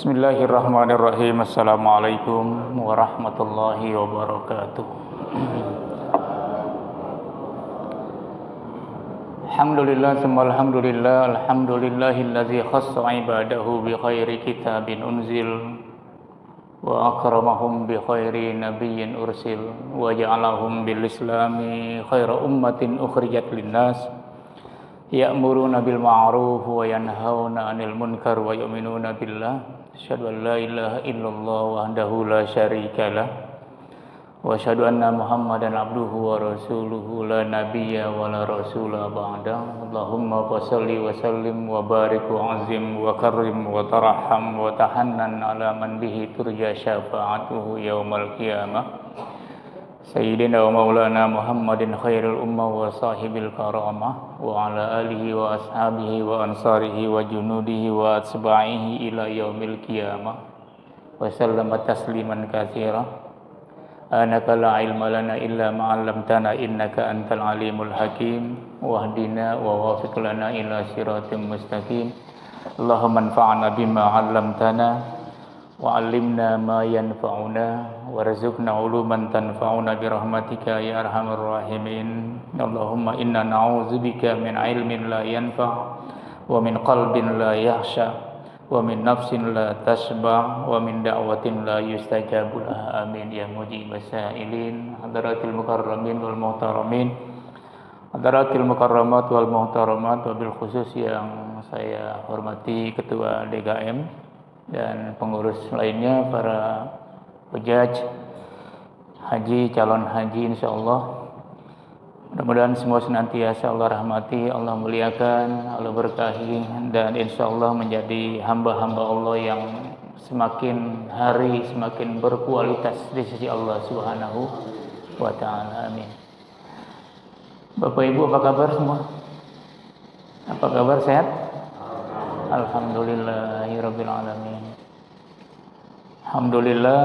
Bismillahirrahmanirrahim. Assalamualaikum warahmatullahi wabarakatuh. Alhamdulillah, summa alhamdulillah, alhamdulillahillazi khassa ibadahu bi khairi kitabin unzil wa akramahum bi khairi nabiyyin ursil wa ja'alahum bil islami khaira ummatin ukhrijat linnas ya'muruna bil ma'ruf wa yanhauna 'anil munkar wa yu'minuna billah. Asyhadu an la ilaha illallah wahdahu la syarikalah wa asyhadu anna Muhammadan abduhu wa rasuluhu la nabiyya wa la rasula ba'da. Allahumma shalli wa sallim wa barik wa azim wa karrim wa tarahham wa tahannan ala man bihi turja syafa'atuhu yaumal qiyamah. Sayyidina wa maulana Muhammadin khairul ummah wa sahibil karamah wa ala alihi wa ashabihi wa ansarihi wa junudihi wa atba'ihi ila yaumil qiyamah wa sallama tasliman katsira. Anaka la ilma lana illa ma 'allamtana innaka antal alimul hakim wahdina wa wafiq lana ila siratim mustaqim. Allahumma anfa'na bima 'allamtana wa'allimna ma yanfa'una warzuqna uluman tanfa'una birahmatika ya arhamar rahimin. Allahumma inna na'udzubika min ilmin la yanfa' wa min qalbin la yakhsha wa min nafsin la tashba' wa min da'watin la yustajabu laha. Amin ya mujibas sa'ilin. Hadaratil mukarramin wal muhtaramin, hadaratil mukarramat wal muhtaramat, wabil khusus yang saya hormati Ketua DKM dan pengurus lainnya, para hujaj haji, calon haji insyaallah. Mudah-mudahan semua senantiasa Allah rahmati, Allah muliakan, Allah berkahi, dan insyaallah menjadi hamba-hamba Allah yang semakin hari semakin berkualitas di sisi Allah Subhanahu wa taala. Amin. Bapak Ibu, apa kabar semua? Apa kabar, sehat? Alhamdulillahirabbil alamin. Alhamdulillah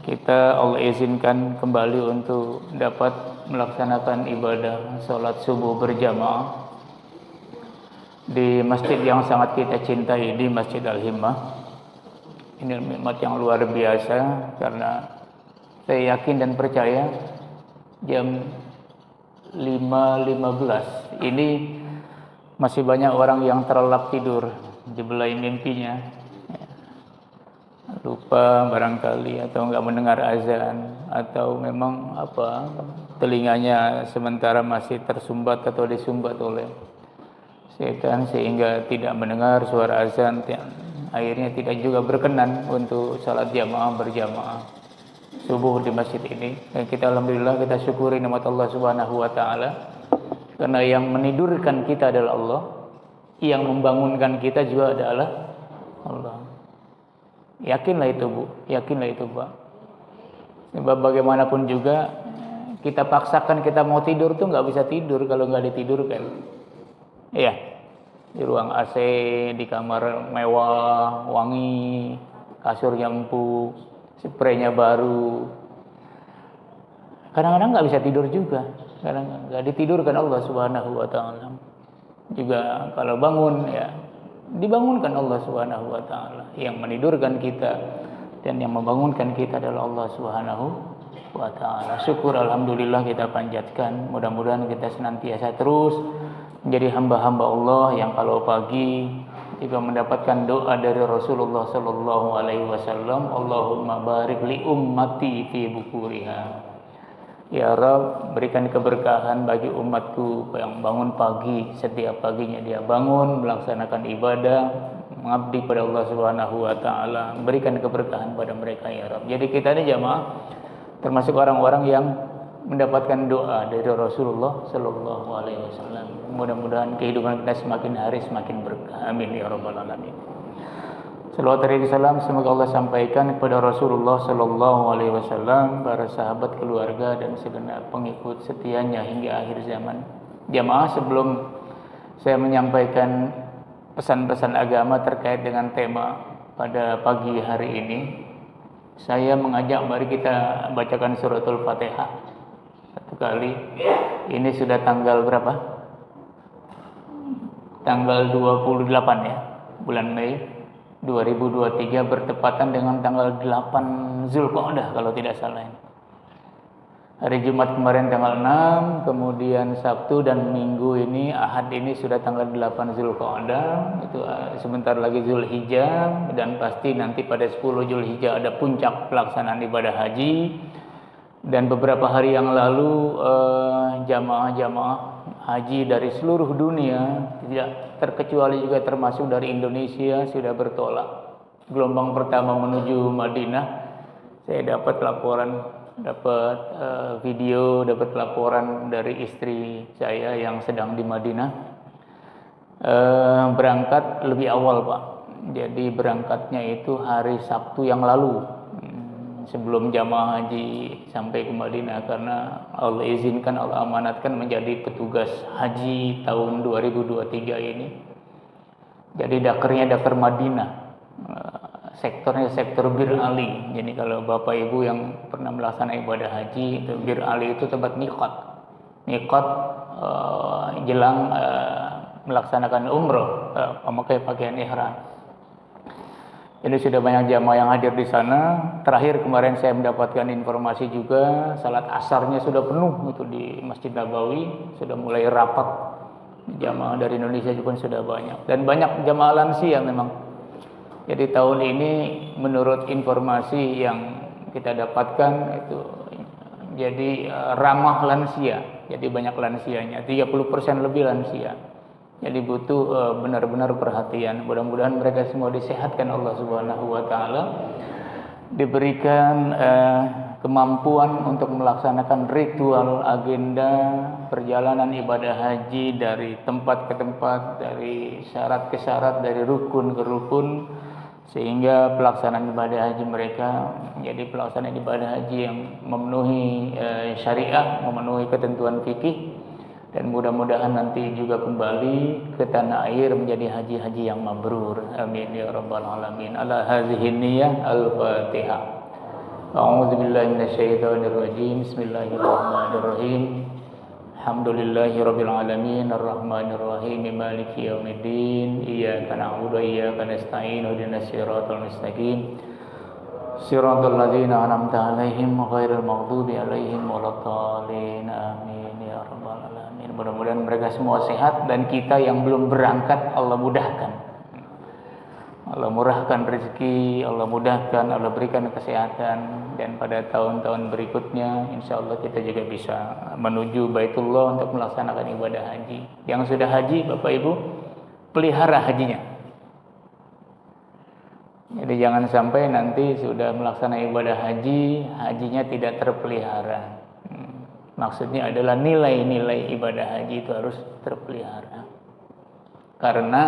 kita Allah izinkan kembali untuk dapat melaksanakan ibadah salat subuh berjamaah di masjid yang sangat kita cintai, di Masjid Al-Himmah. Ini nikmat yang luar biasa karena saya yakin dan percaya jam 5.15 ini masih banyak orang yang terlelap tidur, dibelai mimpinya, lupa barangkali, atau enggak mendengar azan, atau memang telinganya sementara masih tersumbat atau disumbat oleh setan sehingga tidak mendengar suara azan, akhirnya tidak juga berkenan untuk salat jamaah berjamaah subuh di masjid ini. Dan kita alhamdulillah, kita syukuri nikmat Allah Subhanahu wa taala. Karena yang menidurkan kita adalah Allah, yang membangunkan kita juga adalah Allah. Yakinlah itu, Bu, yakinlah itu, Pak. Sebab bagaimanapun juga kita paksakan kita mau tidur tuh nggak bisa tidur kalau nggak ditidurkan. Iya, di ruang AC, di kamar mewah, wangi, kasurnya empuk, spraynya baru. Kadang-kadang nggak bisa tidur juga, kadang nggak ditidurkan Allah Subhanahu wa taala. Juga kalau bangun, ya dibangunkan Allah Subhanahu wa taala. Yang menidurkan kita dan yang membangunkan kita adalah Allah Subhanahu wa taala. Syukur alhamdulillah kita panjatkan. Mudah-mudahan kita senantiasa terus menjadi hamba-hamba Allah yang kalau pagi juga mendapatkan doa dari Rasulullah sallallahu alaihi wasallam, Allahumma barik li ummati fi bukuriha. Ya Rabb, berikan keberkahan bagi umatku yang bangun pagi, setiap paginya dia bangun melaksanakan ibadah, mengabdi pada Allah Subhanahu wa taala. Berikan keberkahan pada mereka ya Rabb. Jadi kita ini jamaah termasuk orang-orang yang mendapatkan doa dari Rasulullah sallallahu alaihi wasallam. Mudah-mudahan kehidupan kita semakin hari semakin berkah. Amin ya rabbal alamin. Salawat dan salam semoga Allah sampaikan kepada Rasulullah sallallahu alaihi wasallam, para sahabat, keluarga, dan segenap pengikut setianya hingga akhir zaman. Jamaah, sebelum saya menyampaikan pesan-pesan agama terkait dengan tema pada pagi hari ini, saya mengajak mari kita bacakan suratul Fatihah satu kali. Ini sudah tanggal berapa? Tanggal 28 ya, bulan Mei 2023 bertepatan dengan tanggal 8 Zulqa'dah kalau tidak salah. Hari Jumat kemarin tanggal 6, kemudian Sabtu dan Minggu ini, Ahad ini sudah tanggal 8 Zulqa'dah. Itu sebentar lagi Zulhijjah, dan pasti nanti pada 10 Zulhijjah ada puncak pelaksanaan ibadah haji. Dan beberapa hari yang lalu jamaah-jamaah haji dari seluruh dunia, tidak terkecuali juga termasuk dari Indonesia, sudah bertolak. Gelombang pertama menuju Madinah, saya dapat laporan, dapat video, dapat laporan dari istri saya yang sedang di Madinah. Berangkat lebih awal, Pak. Jadi berangkatnya itu hari Sabtu yang lalu, sebelum jamaah haji sampai ke Madinah, karena Allah izinkan, Allah amanatkan menjadi petugas haji tahun 2023 ini. Jadi dakernya daker Madinah, sektornya sektor Bir Ali. Jadi kalau Bapak Ibu yang pernah melaksanakan ibadah haji, itu Bir Ali itu tempat miqat jelang melaksanakan umroh, memakai pakaian ihram. Jadi sudah banyak jamaah yang hadir di sana. Terakhir kemarin saya mendapatkan informasi juga, salat asarnya sudah penuh itu di Masjid Nabawi, sudah mulai rapat. Jamaah dari Indonesia juga sudah banyak, dan banyak jamaah lansia memang. Jadi tahun ini menurut informasi yang kita dapatkan itu jadi ramah lansia. Jadi banyak lansianya, 30% lebih lansia. Jadi butuh benar-benar perhatian. Mudah-mudahan mereka semua disehatkan Allah Subhanahu wa taala, diberikan kemampuan untuk melaksanakan ritual agenda perjalanan ibadah haji dari tempat ke tempat, dari syarat ke syarat, dari rukun ke rukun, sehingga pelaksanaan ibadah haji mereka menjadi pelaksanaan ibadah haji yang memenuhi syariah, memenuhi ketentuan fikih, dan mudah-mudahan nanti juga kembali ke tanah air menjadi haji-haji yang mabrur. Amin ya rabbal alamin. Ala hadhihi niyyah al-Fatihah. A'udzu billahi minasyaitonir rajim. Bismillahirrahmanirrahim. Alhamdulillahirabbil alamin arrahmanir rahim maliki yaumiddin. Iyyaka na'budu wa iyyaka nasta'in ihdinas siratal mustaqim. Siratal ladzina an'amta 'alaihim ghairil maghdubi 'alaihim waladdallin. Amin ya rabbal alamin. Mudah-mudahan mereka semua sehat, dan kita yang belum berangkat Allah mudahkan. Allah murahkan rezeki, Allah mudahkan, Allah berikan kesehatan, dan pada tahun-tahun berikutnya insyaallah kita juga bisa menuju Baitullah untuk melaksanakan ibadah haji. Yang sudah haji, Bapak Ibu, pelihara hajinya. Jadi jangan sampai nanti sudah melaksanakan ibadah haji, hajinya tidak terpelihara. Maksudnya adalah nilai-nilai ibadah haji itu harus terpelihara. Karena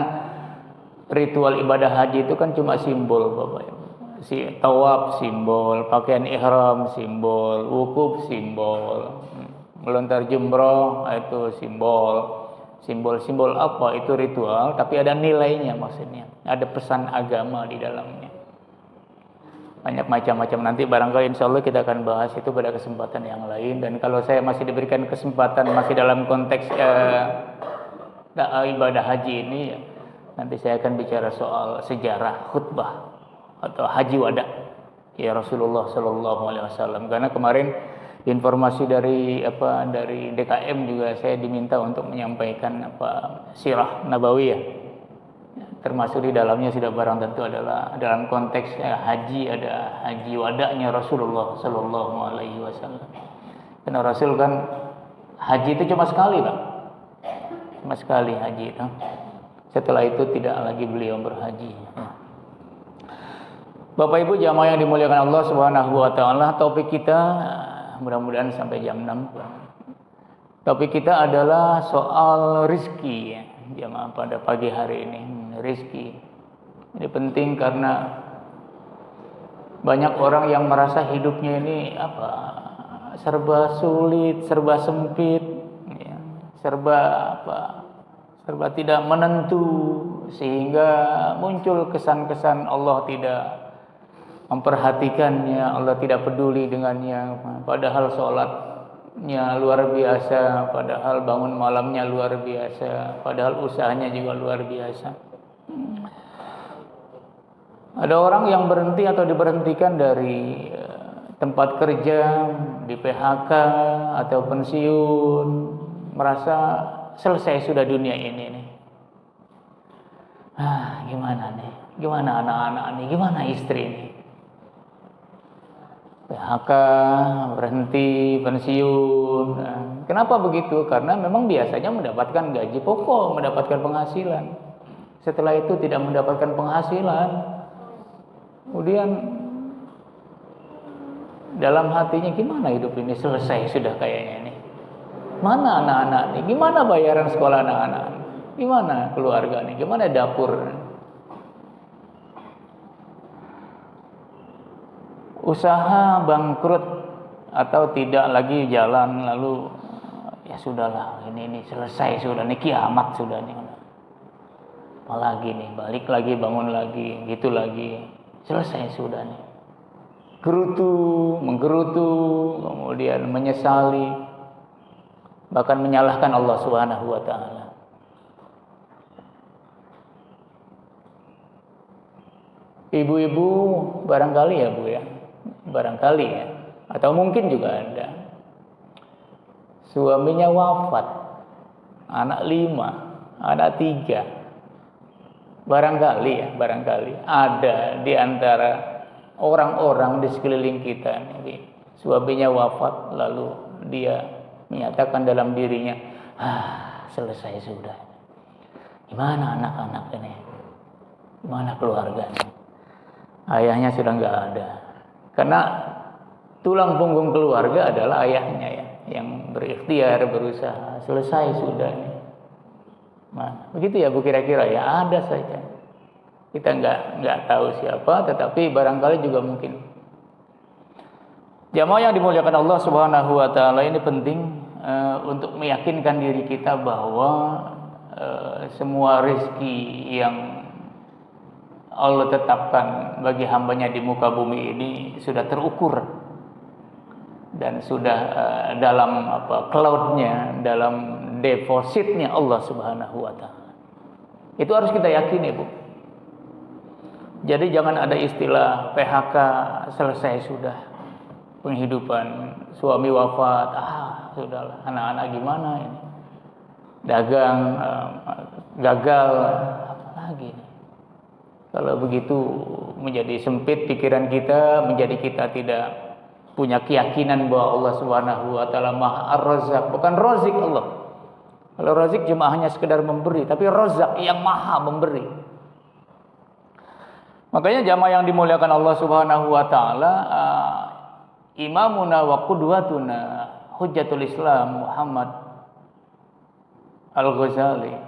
ritual ibadah haji itu kan cuma simbol, Bapak Ibu. Tawaf simbol, pakaian ihram simbol, wukuf simbol, melontar jumroh itu simbol. Simbol-simbol apa? Itu ritual, tapi ada nilainya maksudnya. Ada pesan agama di dalamnya. Banyak macam-macam, nanti barangkali insya Allah kita akan bahas itu pada kesempatan yang lain. Dan kalau saya masih diberikan kesempatan masih dalam konteks ibadah haji ini, nanti saya akan bicara soal sejarah khutbah atau haji wada ya Rasulullah Sallallahu Alaihi Wasallam. Karena kemarin informasi dari DKM juga saya diminta untuk menyampaikan sirah nabawiyah, termasuk di dalamnya sudah barang tentu adalah dalam konteks haji, ada haji wadanya Rasulullah Sallallahu Alaihi Wasallam. Karena Rasul kan haji itu cuma sekali, Pak, cuma sekali haji itu. Setelah itu tidak lagi beliau berhaji. Bapak Ibu jamaah yang dimuliakan Allah Subhanahu wa taala, topik kita mudah-mudahan sampai jam 6. Topik kita adalah soal rizki, jamaah, pada pagi hari ini. Rizki. Ini penting karena banyak orang yang merasa hidupnya ini serba sulit, serba sempit, ya, serba tidak menentu, sehingga muncul kesan-kesan Allah tidak memperhatikannya, Allah tidak peduli dengannya. Padahal sholatnya luar biasa, padahal bangun malamnya luar biasa, padahal usahanya juga luar biasa. Ada orang yang berhenti atau diberhentikan dari tempat kerja, di PHK atau pensiun, merasa selesai sudah dunia ini nih. Gimana nih? Gimana anak-anak nih? Gimana istri nih? PHK, berhenti, pensiun. Kenapa begitu? Karena memang biasanya mendapatkan gaji pokok, mendapatkan penghasilan. Setelah itu tidak mendapatkan penghasilan. Kemudian dalam hatinya, gimana hidup ini selesai sudah kayaknya nih. Mana anak-anak nih? Gimana bayaran sekolah anak-anak? Gimana keluarga nih? Gimana dapur? Usaha bangkrut atau tidak lagi jalan, lalu ya sudahlah, ini selesai sudah nih, kiamat sudah nih. Apalagi nih, balik lagi, bangun lagi, gitu lagi, selesai sudah nih. Menggerutu, kemudian menyesali, bahkan menyalahkan Allah Subhanahu wa taala. Ibu-ibu barangkali ya Bu ya, barangkali ya, atau mungkin juga ada suaminya wafat, anak 5, anak 3, barangkali ada di antara orang-orang di sekeliling kita nih, suaminya wafat, lalu dia menyatakan dalam dirinya, selesai sudah. Gimana anak-anak ini? Gimana keluarganya? Ayahnya sudah nggak ada. Karena tulang punggung keluarga adalah ayahnya ya, yang berikhtiar, berusaha, selesai sudah nih. Nah, begitu ya Bu, kira-kira ya, ada saja. Kita nggak tahu siapa, tetapi barangkali juga mungkin. Jamaah yang dimuliakan Allah Subhanahu wa taala, ini penting untuk meyakinkan diri kita bahwa semua rezeki yang Allah tetapkan bagi hambanya di muka bumi ini sudah terukur dan sudah dalam cloud-nya, dalam depositnya Allah Subhanahu wa taala. Itu harus kita yakini, Bu. Jadi jangan ada istilah PHK, selesai sudah penghidupan, suami wafat, sudahlah, anak-anak gimana ini, dagang gagal, apa lagi nih. Kalau begitu menjadi sempit pikiran kita, menjadi kita tidak punya keyakinan bahwa Allah Subhanahu wa taala Maha Ar-Razzaq, bukan Razik Allah. Kalau Razik cuma hanya sekedar memberi, tapi Razzaq yang Maha memberi. Makanya jamaah yang dimuliakan Allah Subhanahu wa taala, imamuna wa qudwatuna Hujjatul Islam Muhammad Al-Ghazali ya.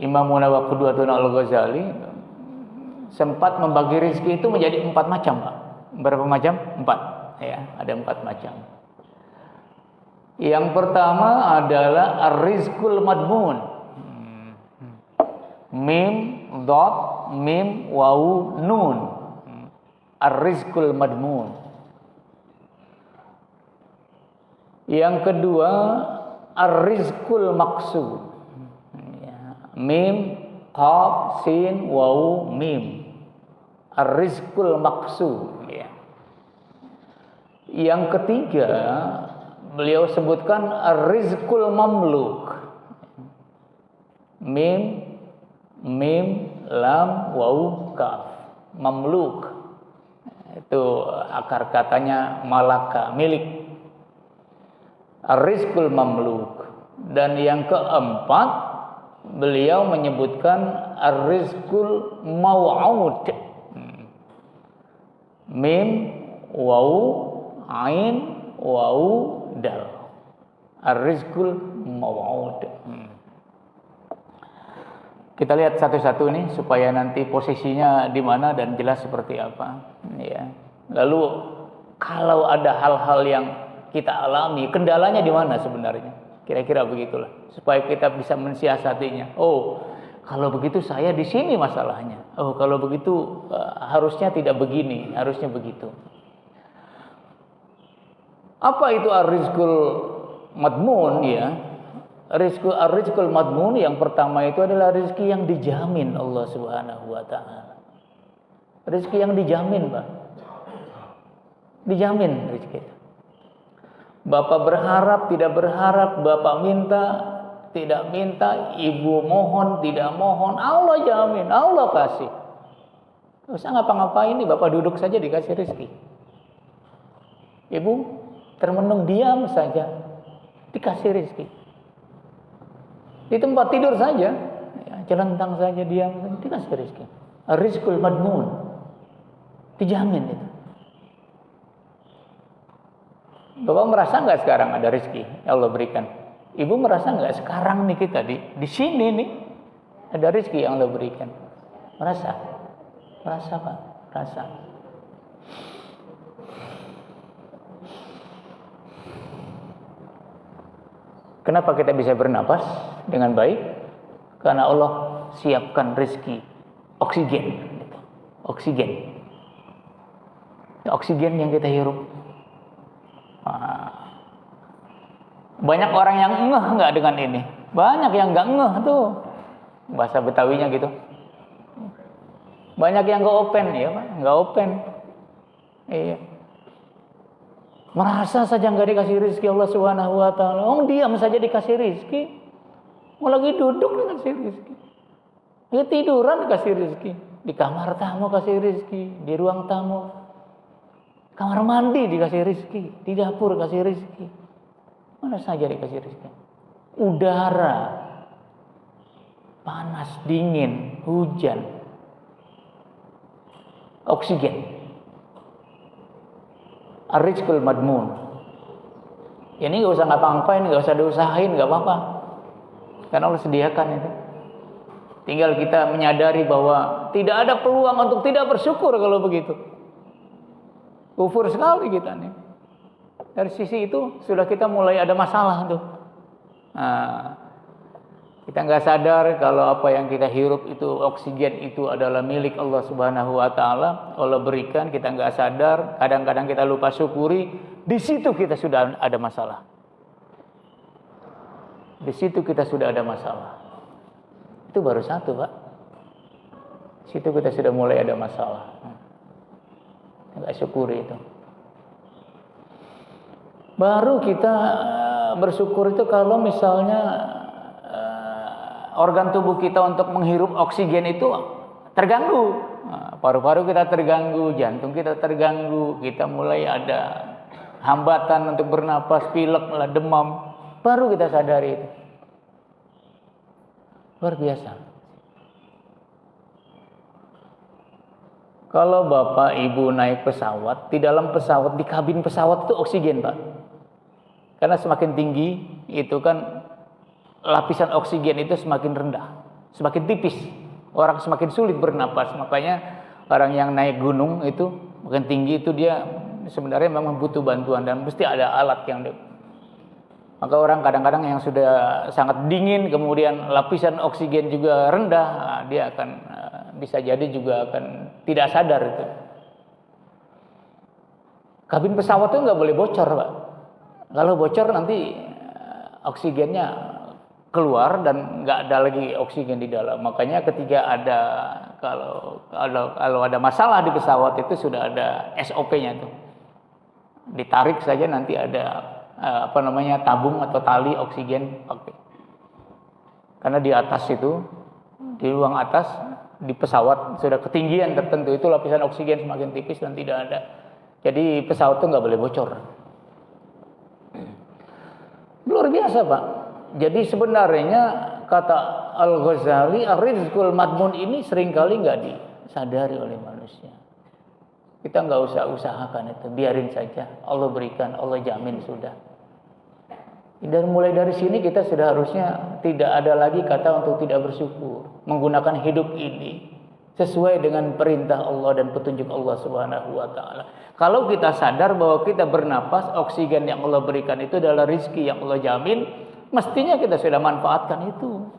Imamuna wa qudwatuna Al-Ghazali sempat membagi rezeki itu menjadi 4 macam, Pak. Berapa macam? 4 ya, ada 4 macam. Yang pertama adalah ar-rizqul madmun. Mim, dot, mim, wawu, nun. Ar-rizqul madmun. Yang kedua, ar-rizqul maqsud. Mim, qaf, sin, wawu, mim. Ar-rizqul maqsud ya. Yang ketiga, beliau sebutkan ar-rizqul mamluk. Mim, lam, wawu, kaf. Mamluk. Itu akar katanya malaka, milik. Ar-rizqul mamluk. Dan yang keempat, beliau menyebutkan ar-rizqul maw'ud. Mim, wawu, ain, wawu, dal. Ar-rizqul maw'ud. Kita lihat satu-satu nih supaya nanti posisinya di mana dan jelas seperti apa ya. Lalu kalau ada hal-hal yang kita alami, kendalanya di mana sebenarnya? Kira-kira begitulah, supaya kita bisa mensiasatinya. Oh, kalau begitu saya di sini masalahnya. Oh, kalau begitu harusnya tidak begini, harusnya begitu. Apa itu ar-rizqul madmun ya? Rizqul madmun yang pertama itu adalah rezeki yang dijamin Allah Subhanahu wa taala. Rezeki yang dijamin, Pak. Dijamin rezeki itu. Bapak berharap, tidak berharap, Bapak minta, tidak minta, Ibu mohon, tidak mohon, Allah jamin, Allah kasih. Tidak usah ngapa-ngapain nih, Bapak duduk saja dikasih rezeki. Ibu termenung diam saja, dikasih rezeki. Di tempat tidur saja, ya, celentang saja diam, dikasih rezeki. Rizqul madmun, dijamin itu. Bapak merasa nggak sekarang ada rezeki yang Allah berikan? Ibu merasa nggak sekarang nih kita di sini nih ada rezeki yang Allah berikan? Merasa? Merasa, Pak, merasa. Kenapa kita bisa bernapas dengan baik? Karena Allah siapkan rezeki oksigen, oksigen, oksigen yang kita hirup. Banyak orang yang ngeh nggak dengan ini, banyak yang nggak ngeh tuh, bahasa Betawinya gitu. Banyak yang nggak open, ya Pak, nggak open. Iya. Merasa saja nggak dikasih rezeki Allah Subhanahu wa taala. Diam saja dikasih rezeki. Mau lagi duduk dikasih rezeki. Lagi tiduran dikasih rezeki. Di kamar tamu kasih rezeki, di ruang tamu. Kamar mandi dikasih rezeki, di dapur kasih rezeki. Mana saja dikasih rezeki. Udara panas, dingin, hujan, oksigen. Ar-rizqul madmun. Ya, ini nggak usah ngapa-ngapain, nggak usah diusahain, nggak apa-apa. Karena Allah sediakan itu. Tinggal kita menyadari bahwa tidak ada peluang untuk tidak bersyukur kalau begitu. Kufur sekali kita nih. Dari sisi itu sudah kita mulai ada masalah tuh. Nah, kita nggak sadar kalau apa yang kita hirup itu, oksigen itu adalah milik Allah Subhanahu wa taala. Allah berikan, kita nggak sadar, kadang-kadang kita lupa syukuri, di situ kita sudah ada masalah. Di situ kita sudah ada masalah. Itu baru satu, Pak. Di situ kita sudah mulai ada masalah. Nggak syukuri itu. Baru kita bersyukur itu kalau misalnya organ tubuh kita untuk menghirup oksigen itu terganggu. Paru-paru kita terganggu, jantung kita terganggu, kita mulai ada hambatan untuk bernapas, pilek, demam. Baru kita sadari itu. Luar biasa. Kalau Bapak Ibu naik pesawat, di dalam pesawat, di kabin pesawat itu oksigen, Pak. Karena semakin tinggi itu kan lapisan oksigen itu semakin rendah, semakin tipis. Orang semakin sulit bernapas. Makanya orang yang naik gunung itu makin tinggi itu dia sebenarnya memang butuh bantuan dan mesti ada alat yang maka orang kadang-kadang yang sudah sangat dingin kemudian lapisan oksigen juga rendah, dia akan bisa jadi juga akan tidak sadar itu. Kabin pesawat itu nggak boleh bocor, Pak. Kalau bocor nanti oksigennya keluar dan nggak ada lagi oksigen di dalam. Makanya ketika ada kalau ada masalah di pesawat itu sudah ada SOP-nya tuh. Ditarik saja nanti ada tabung atau tali oksigen pakai. Karena di atas itu, di ruang atas di pesawat sudah ketinggian tertentu itu lapisan oksigen semakin tipis dan tidak ada. Jadi pesawat itu nggak boleh bocor. Luar biasa, Pak. Jadi sebenarnya kata Al-Ghazali, ar-rizqul madmun ini seringkali nggak disadari oleh manusia. Kita nggak usah usahakan itu, biarin saja. Allah berikan, Allah jamin sudah. Dan mulai dari sini kita sudah harusnya tidak ada lagi kata untuk tidak bersyukur. Menggunakan hidup ini sesuai dengan perintah Allah dan petunjuk Allah Subhanahu wa taala. Kalau kita sadar bahwa kita bernapas, oksigen yang Allah berikan itu adalah rezeki yang Allah jamin, mestinya kita sudah manfaatkan itu.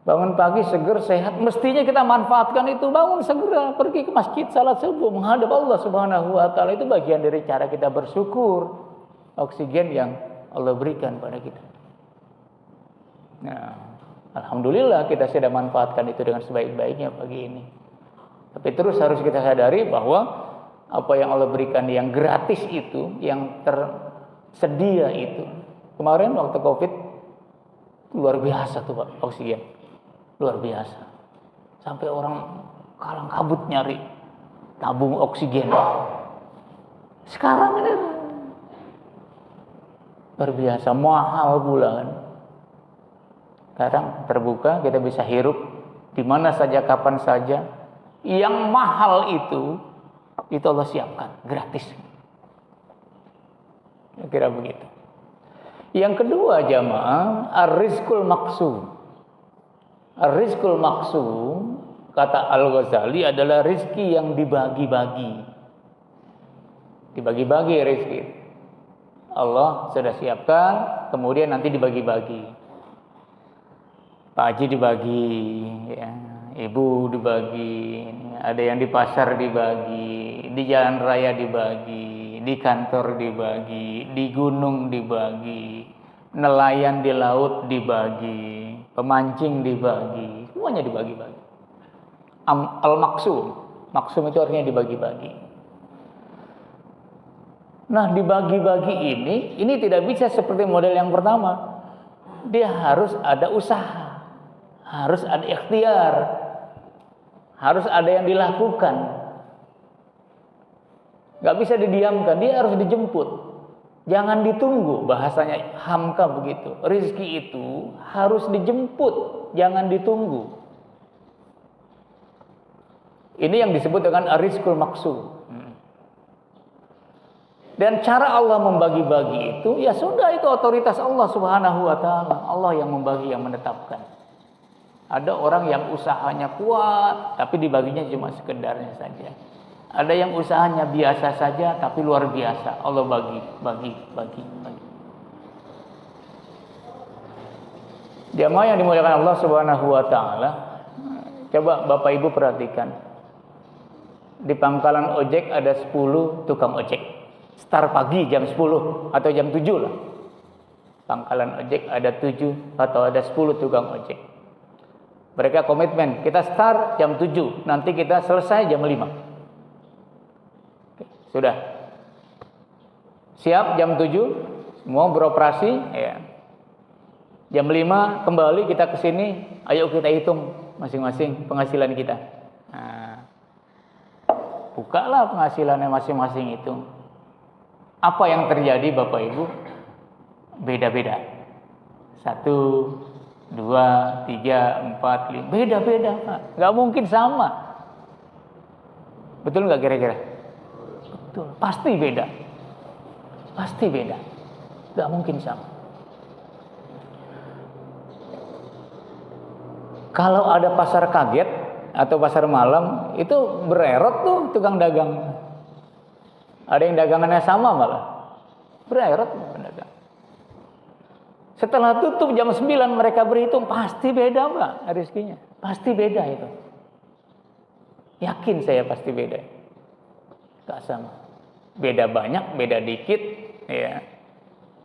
Bangun pagi seger sehat, mestinya kita manfaatkan itu. Bangun segera pergi ke masjid, salat subuh, menghadap Allah Subhanahu wa taala, itu bagian dari cara kita bersyukur. Oksigen yang Allah berikan pada kita. Nah, alhamdulillah kita sudah manfaatkan itu dengan sebaik-baiknya pagi ini. Tapi terus harus kita sadari bahwa apa yang Allah berikan yang gratis itu, yang tersedia itu. Kemarin waktu Covid luar biasa tuh Pak, oksigen. Luar biasa. Sampai orang kalang kabut nyari tabung oksigen. Sekarang ini luar biasa, mahal pula kan. Sekarang terbuka, kita bisa hirup di mana saja, kapan saja. Yang mahal itu Allah siapkan gratis. Kira begitu. Yang kedua jamaah, ar-rizqul maqsum. Ar-rizqul maqsum kata Al-Ghazali adalah rizki yang dibagi-bagi. Dibagi-bagi rizki. Allah sudah siapkan, kemudian nanti dibagi-bagi. Pak Haji dibagi, ya. Ibu dibagi, ada yang di pasar dibagi, di jalan raya dibagi, di kantor dibagi, di gunung dibagi, nelayan di laut dibagi, pemancing dibagi, semuanya dibagi-bagi. Al-maksum, maksum itu artinya dibagi-bagi. Nah, dibagi-bagi ini tidak bisa seperti model yang pertama. Dia harus ada usaha, harus ada ikhtiar, harus ada yang dilakukan. Gak bisa didiamkan, dia harus dijemput. Jangan ditunggu, bahasanya Hamka begitu. Rizki itu harus dijemput, jangan ditunggu. Ini yang disebut dengan rizqul maqsum. Dan cara Allah membagi-bagi itu, ya sudah, itu otoritas Allah Subhanahu wa ta'ala. Allah yang membagi, yang menetapkan. Ada orang yang usahanya kuat, tapi dibaginya cuma sekedarnya saja. Ada yang usahanya biasa saja, tapi luar biasa. Allah bagi. Jamaah yang dimuliakan Allah Subhanahu wa ta'ala, coba Bapak Ibu perhatikan. Di pangkalan ojek ada 10 tukang ojek. Start pagi jam 10 atau jam 7 lah. Pangkalan ojek ada 7 atau ada 10 tukang ojek. Mereka komitmen, kita start jam 7, nanti kita selesai jam 5. Oke, sudah. Siap jam 7, semua beroperasi, ya. Jam 5 kembali kita ke sini, ayo kita hitung masing-masing penghasilan kita. Nah, bukalah penghasilannya masing-masing itu. Apa yang terjadi Bapak Ibu? Beda-beda. 1, 2, 3, 4, 5. Beda-beda Pak. Gak mungkin sama. Betul gak kira-kira? Betul. Pasti beda. Pasti beda. Gak mungkin sama. Kalau ada pasar kaget atau pasar malam, itu bererot tuh tukang dagang. Ada yang dagangannya sama malah. Bererot pedagang. Setelah tutup jam 9 mereka berhitung, pasti beda Pak rezekinya. Pasti beda itu. Yakin saya pasti beda. Gak sama. Beda banyak, beda dikit, ya.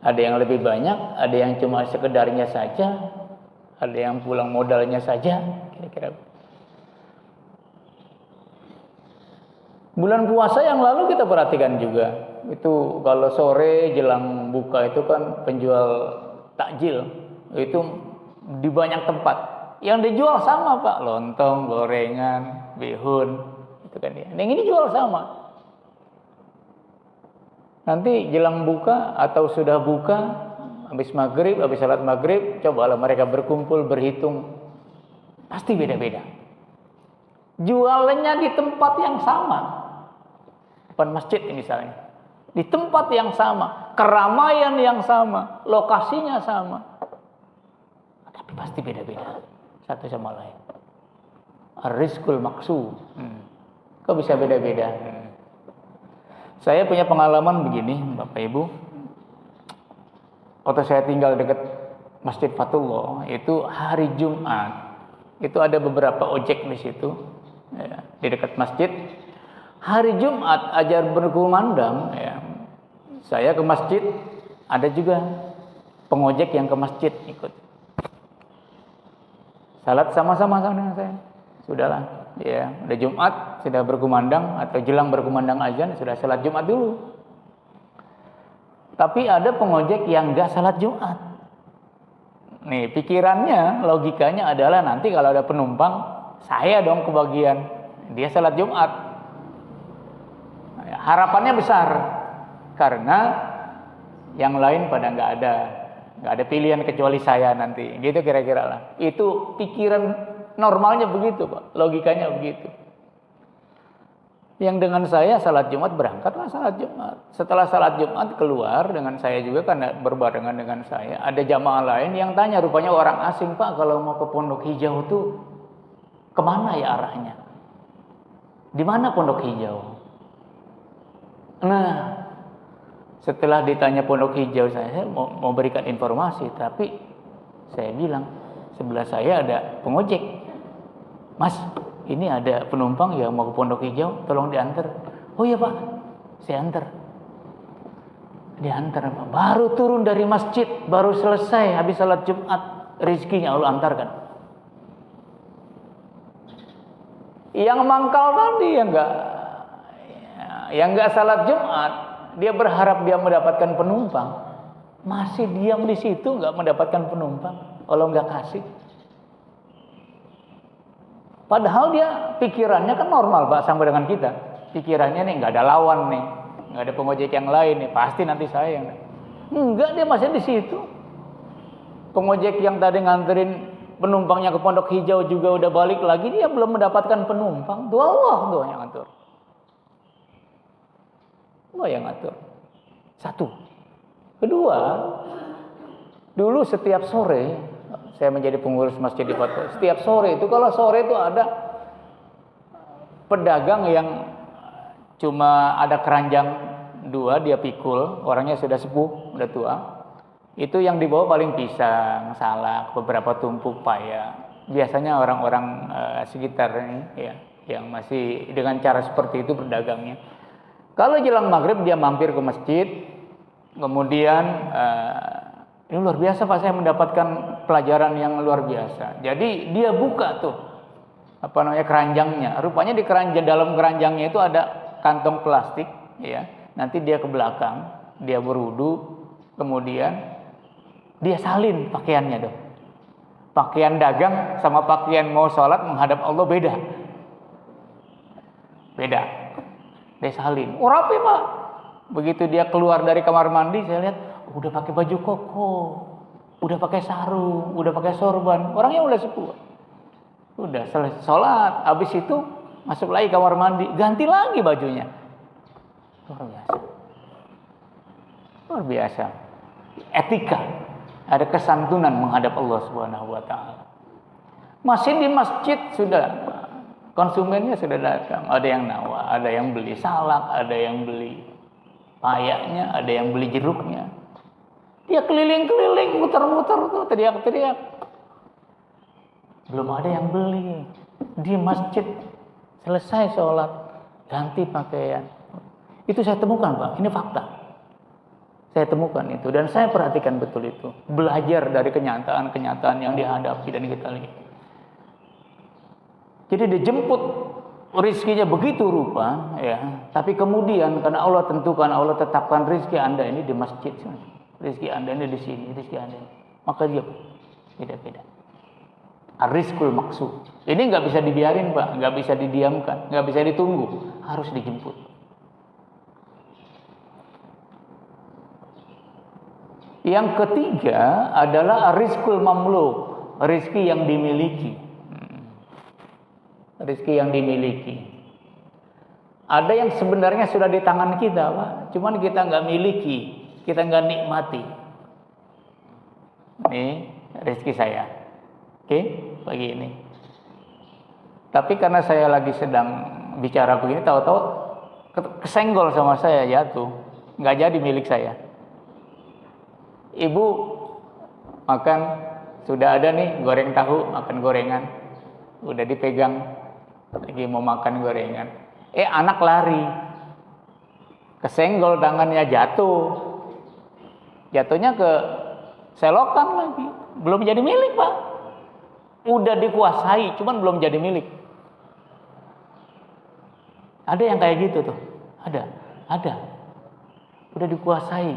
Ada yang lebih banyak, ada yang cuma sekedarnya saja, ada yang pulang modalnya saja, kira-kira. Bulan puasa yang lalu kita perhatikan juga. Itu kalau sore jelang buka itu kan penjual takjil itu di banyak tempat. Yang dijual sama Pak, lontong, gorengan, bihun, itu kan ya. Yang ini jual sama. Nanti jelang buka atau sudah buka, habis maghrib, habis salat maghrib, cobalah mereka berkumpul berhitung, pasti beda-beda. Jualannya di tempat yang sama, depan masjid misalnya, di tempat yang sama, keramaian yang sama, lokasinya sama, tapi pasti beda-beda satu sama lain. Ar-rizqul maqsum. Kok bisa beda-beda? Saya punya pengalaman begini, Bapak Ibu. Waktu saya tinggal dekat Masjid Fatullah, itu hari Jumat, itu ada beberapa ojek di situ, ya, di dekat masjid. Hari Jumat ajar berkumandang, ya, saya ke masjid, ada juga pengojek yang ke masjid ikut. Salat sama-sama dengan saya. Sudahlah, ya, udah Jumat, sudah berkumandang atau jelang berkumandang azan, sudah salat Jumat dulu. Tapi ada pengojek yang enggak salat Jumat. Nih, pikirannya, logikanya adalah nanti kalau ada penumpang, saya dong kebagian. Dia salat Jumat. Harapannya besar karena yang lain pada nggak ada pilihan kecuali saya nanti, gitu kira-kira lah. Itu pikiran normalnya begitu, Pak, logikanya begitu. Yang dengan saya salat Jumat, berangkatlah salat Jumat. Setelah salat Jumat keluar dengan saya juga karena berbarengan dengan saya. Ada jamaah lain yang tanya, rupanya orang asing, Pak, kalau mau ke Pondok Hijau tuh kemana ya arahnya? Di mana Pondok Hijau? Nah, setelah ditanya Pondok Hijau, saya mau berikan informasi, tapi saya bilang sebelah saya ada pengojek. Mas, ini ada penumpang yang mau ke Pondok Hijau, tolong diantar. Oh iya Pak, saya antar. Diantar Pak. Baru turun dari masjid, baru selesai habis salat Jumat, rezekinya Allah antarkan. Yang mangkal tadi yang enggak salat Jumat, dia berharap dia mendapatkan penumpang, masih diam di situ enggak mendapatkan penumpang, Allah enggak kasih. Padahal dia pikirannya kan normal Pak, sama dengan kita. Pikirannya nih nggak ada lawan nih, nggak ada pengojek yang lain nih, pasti nanti saya yang. Enggak, dia masih di situ. Pengojek yang tadi nganterin penumpangnya ke Pondok Hijau juga udah balik lagi, dia belum mendapatkan penumpang. Doa Allah doa yang ngatur. Doa yang ngatur. Satu. Kedua, dulu setiap sore saya menjadi pengurus masjid di Fatwa. Setiap sore itu, kalau sore itu ada pedagang yang cuma ada keranjang 2, dia pikul, orangnya sudah sepuh, udah tua. Itu yang dibawa paling pisang, salak, beberapa tumpuk paya. Biasanya orang-orang sekitar ini, ya, yang masih dengan cara seperti itu berdagangnya. Kalau jelang maghrib dia mampir ke masjid, kemudian ini luar biasa Pak, saya mendapatkan pelajaran yang luar biasa. Jadi dia buka tuh keranjangnya. Rupanya di keranjang, dalam keranjangnya itu ada kantong plastik, ya. Nanti dia ke belakang, dia berwudu, kemudian dia salin pakaiannya dong. Pakaian dagang sama pakaian mau sholat menghadap Allah beda. Beda. Dia salin. Oh rapi Pak. Begitu dia keluar dari kamar mandi, saya lihat udah pakai baju koko, udah pakai sarung, udah pakai sorban, orangnya udah sepuh. Udah selesai sholat, habis itu masuk lagi kamar mandi, ganti lagi bajunya. Luar biasa. Luar biasa. Etika, ada kesantunan menghadap Allah Subhanahu wa taala. Masih di masjid sudah konsumennya sudah datang, ada yang nawa, ada yang beli salak, ada yang beli payaknya, ada yang beli jeruknya. Dia keliling-keliling, muter-muter tuh, teriak-teriak. Belum ada yang beli. Di masjid selesai sholat, ganti pakaian. Itu saya temukan Pak, ini fakta. Saya temukan itu dan saya perhatikan betul itu. Belajar dari kenyataan-kenyataan yang dihadapi dan kita lihat. Jadi dijemput rizkinya begitu rupa, ya. Tapi kemudian karena Allah tentukan, Allah tetapkan rizki Anda ini di masjid. Rizki Anda ini di sini, rizki Anda ini. Maka dia beda-beda. Ar-rizqul maksud. Ini nggak bisa dibiarin Pak, nggak bisa didiamkan, nggak bisa ditunggu, harus dijemput. Yang ketiga adalah ar-rizqul mamluk, rizki yang dimiliki. Rizki yang dimiliki. Ada yang sebenarnya sudah di tangan kita Pak, cuman kita nggak miliki. Kita nggak nikmati. Ini rezeki saya. Oke, pagi ini. Tapi karena saya lagi sedang bicara begini, tahu-tahu kesenggol sama saya, jatuh. Nggak jadi milik saya. Ibu makan, sudah ada nih goreng tahu, makan gorengan. Udah dipegang, lagi mau makan gorengan. Anak lari. Kesenggol tangannya, jatuh. Jatuhnya ke selokan lagi, belum jadi milik Pak. Udah dikuasai, cuman belum jadi milik. Ada yang kayak gitu tuh, ada. Udah dikuasai.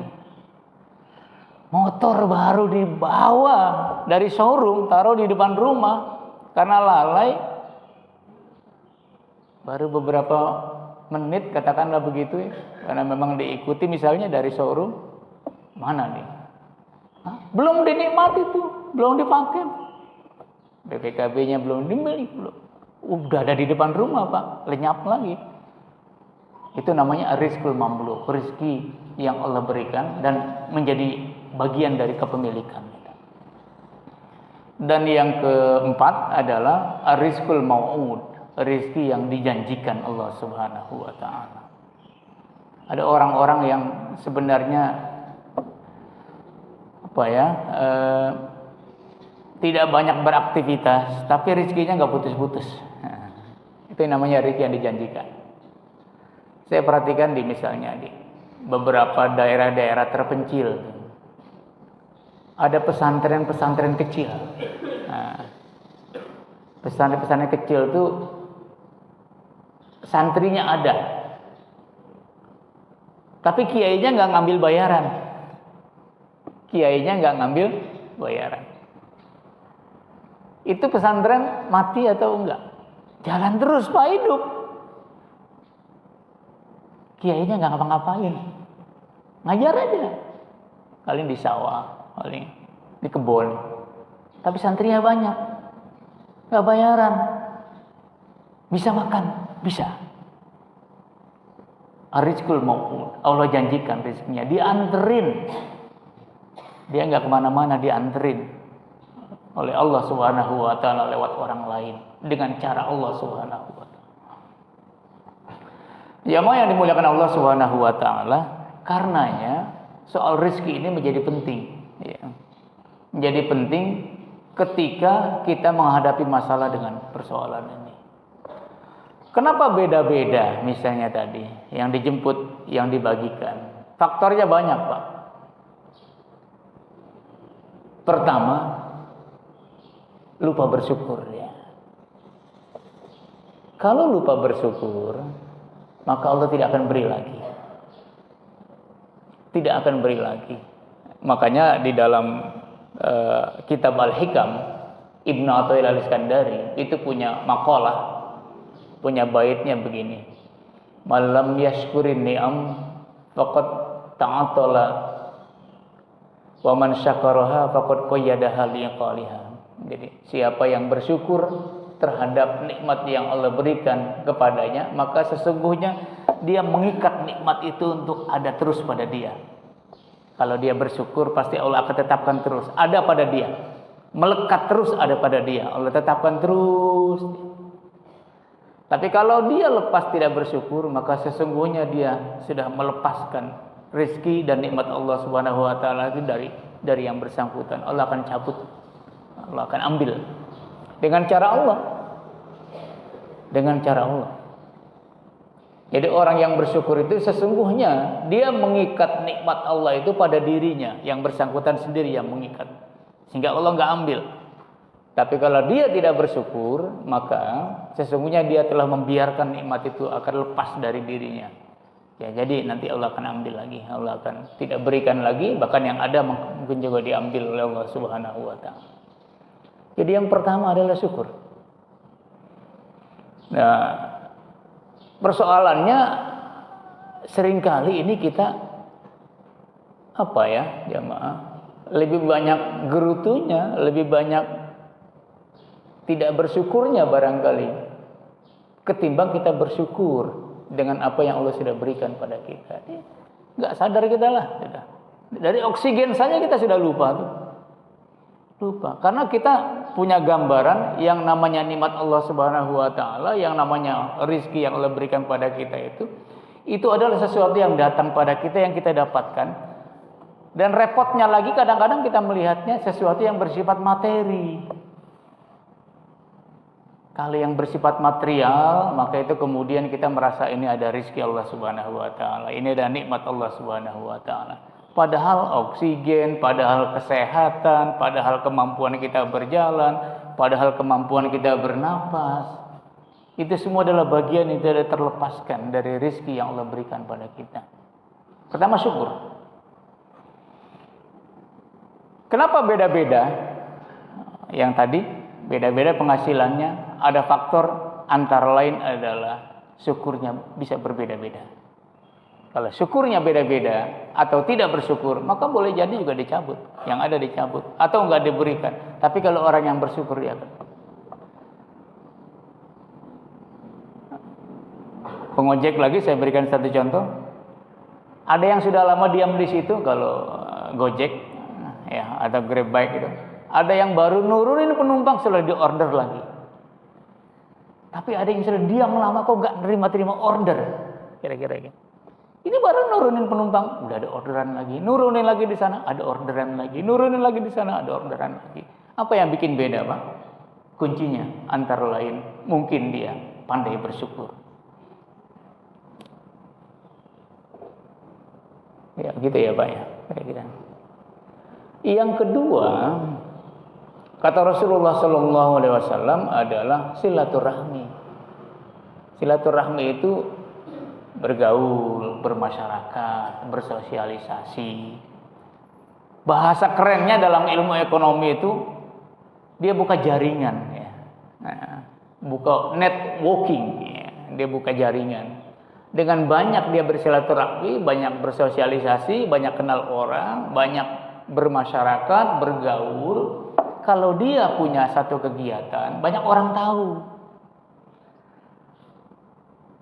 Motor baru dibawa dari showroom, taruh di depan rumah, karena lalai. Baru beberapa menit, katakanlah begitu ya, karena memang diikuti misalnya dari showroom, mana nih? Belum dinikmati tuh, belum dipakai. BPKB-nya belum dimiliki, belum. Udah ada di depan rumah Pak, lenyap lagi. Itu namanya rizqul mamluk, rezeki yang Allah berikan dan menjadi bagian dari kepemilikan. Dan yang keempat adalah rizqul mau'ud, rezeki yang dijanjikan Allah Subhanahu wa taala. Ada orang-orang yang sebenarnya tidak banyak beraktivitas, tapi rezekinya nggak putus-putus. Itu yang namanya rezeki yang dijanjikan. Saya perhatikan misalnya di beberapa daerah-daerah terpencil, ada pesantren-pesantren kecil. Pesantren-pesantren kecil tuh santrinya ada, tapi kiainya nggak ngambil bayaran. Itu pesantren mati atau enggak? Jalan terus Pak, hidup. Kiainya nggak ngapa-ngapain, ngajar aja. Paling di sawah, paling di kebun. Tapi santrinya banyak, nggak bayaran. Bisa makan, bisa. Ar-rizqul mau'ud, Allah janjikan rezekinya, dianterin. Dia nggak kemana-mana, dianterin oleh Allah Subhanahu wa taala lewat orang lain, dengan cara Allah Subhanahu wa taala. Jamaah yang dimuliakan Allah Subhanahu wa taala, karenanya soal rezeki ini menjadi penting, ya. Menjadi penting ketika kita menghadapi masalah dengan persoalan ini. Kenapa beda-beda misalnya tadi, yang dijemput, yang dibagikan? Faktornya banyak, Pak. Pertama, lupa bersyukur, ya. Kalau lupa bersyukur, maka Allah tidak akan beri lagi. Tidak akan beri lagi. Makanya di dalam kitab Al-Hikam, Ibnu Athaillah Al-Iskandari itu punya makalah, punya baitnya begini. Malam yashkurin ni'am faqad ta'atala wa man syakaraha faqad qayyadaha liqaliha. Jadi siapa yang bersyukur terhadap nikmat yang Allah berikan kepadanya, maka sesungguhnya dia mengikat nikmat itu untuk ada terus pada dia. Kalau dia bersyukur, pasti Allah akan tetapkan terus ada pada dia, melekat terus ada pada dia, Allah tetapkan terus. Tapi kalau dia lepas tidak bersyukur, maka sesungguhnya dia sudah melepaskan rezeki dan nikmat Allah Subhanahu wa taala itu dari yang bersangkutan. Allah akan cabut, Allah akan ambil dengan cara Allah. Dengan cara Allah. Jadi orang yang bersyukur itu sesungguhnya dia mengikat nikmat Allah itu pada dirinya, yang bersangkutan sendiri yang mengikat, sehingga Allah nggak ambil. Tapi kalau dia tidak bersyukur, maka sesungguhnya dia telah membiarkan nikmat itu akan lepas dari dirinya. Ya, jadi nanti Allah akan ambil lagi, Allah akan tidak berikan lagi, bahkan yang ada mungkin juga diambil oleh Allah Subhanahu wa taala. Jadi yang pertama adalah syukur. Nah, persoalannya seringkali ini kita jamaah, lebih banyak gerutunya, lebih banyak tidak bersyukurnya barangkali ketimbang kita bersyukur dengan apa yang Allah sudah berikan pada kita. Nggak sadar kita lah, dari oksigen saja kita sudah lupa tuh. Lupa, karena kita punya gambaran yang namanya nikmat Allah Subhanahu wa taala, yang namanya rezeki yang Allah berikan pada kita itu adalah sesuatu yang datang pada kita, yang kita dapatkan. Dan repotnya lagi kadang-kadang kita melihatnya sesuatu yang bersifat materi. Kalau yang bersifat material, maka itu kemudian kita merasa ini ada rezeki Allah Subhanahu wa taala, ini ada nikmat Allah Subhanahu wa taala. Padahal oksigen, padahal kesehatan, padahal kemampuan kita berjalan, padahal kemampuan kita bernapas. Itu semua adalah bagian yang tidak terlepaskan dari rezeki yang Allah berikan pada kita. Pertama, syukur. Kenapa beda-beda? Yang tadi, beda-beda penghasilannya. Ada faktor antara lain adalah syukurnya bisa berbeda-beda. Kalau syukurnya beda-beda atau tidak bersyukur, maka boleh jadi juga dicabut. Yang ada dicabut atau enggak diberikan. Tapi kalau orang yang bersyukur dia akan. Pengojek lagi saya berikan satu contoh. Ada yang sudah lama diam di situ kalau Gojek ya atau Grab bike itu. Ada yang baru nurunin penumpang sudah diorder lagi. Tapi ada yang sudah diam lama kok enggak terima order. Kira-kira gitu. Ini baru nurunin penumpang, udah ada orderan lagi. Nurunin lagi di sana, ada orderan lagi. Nurunin lagi di sana, ada orderan lagi. Apa yang bikin beda, Pak? Kuncinya antara lain mungkin dia pandai bersyukur. Ya, gitu ya, Pak ya. Kira-kira. Yang kedua, kata Rasulullah SAW adalah silaturahmi. Silaturahmi itu bergaul, bermasyarakat, bersosialisasi. Bahasa kerennya dalam ilmu ekonomi itu dia buka jaringan ya. Buka networking ya. Dia buka jaringan. Dengan banyak dia bersilaturahmi, banyak bersosialisasi, banyak kenal orang, banyak bermasyarakat, bergaul. Kalau dia punya satu kegiatan, banyak orang tahu.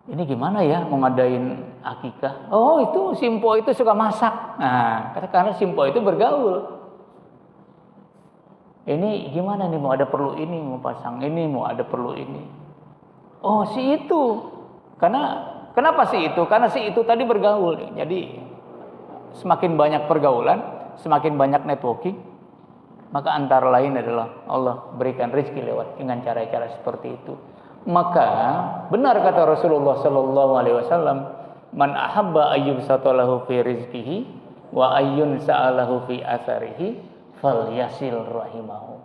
Ini gimana ya mau ngadain akikah? Oh itu Simpo itu suka masak. Nah karena Simpo itu bergaul. Ini gimana nih mau ada perlu ini, mau pasang ini, mau ada perlu ini. Oh si itu. Kenapa si itu? Karena si itu tadi bergaul. Jadi semakin banyak pergaulan, semakin banyak networking, maka antara lain adalah Allah berikan rezeki lewat dengan cara-cara seperti itu. Maka benar kata Rasulullah sallallahu alaihi wasallam, man ahabba ayyubsatalahu fi rizqihi wa ayyun sa'alahu fi asarihi falyasil rahimahu.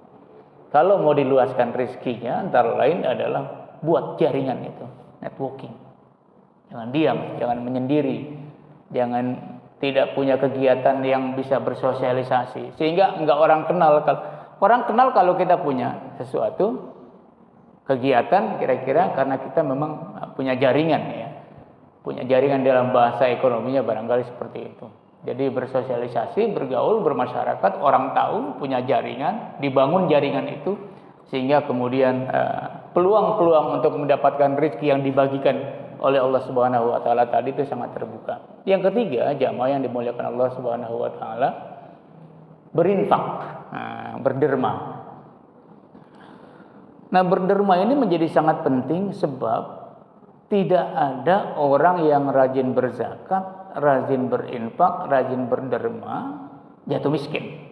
Kalau mau diluaskan rezekinya antara lain adalah buat jaringan itu, networking. Jangan diam, jangan menyendiri. Jangan tidak punya kegiatan yang bisa bersosialisasi sehingga enggak orang kenal. Orang kenal kalau kita punya sesuatu kegiatan kira-kira karena kita memang punya jaringan ya. Punya jaringan dalam bahasa ekonominya barangkali seperti itu. Jadi bersosialisasi, bergaul, bermasyarakat, orang tahu, punya jaringan, dibangun jaringan itu sehingga kemudian peluang-peluang untuk mendapatkan rezeki yang dibagikan oleh Allah Subhanahu wa taala tadi itu sangat terbuka. Yang ketiga, jamaah yang dimuliakan Allah Subhanahu wa taala, berinfak, berderma. Nah, berderma ini menjadi sangat penting sebab tidak ada orang yang rajin berzakat, rajin berinfak, rajin berderma, jatuh miskin.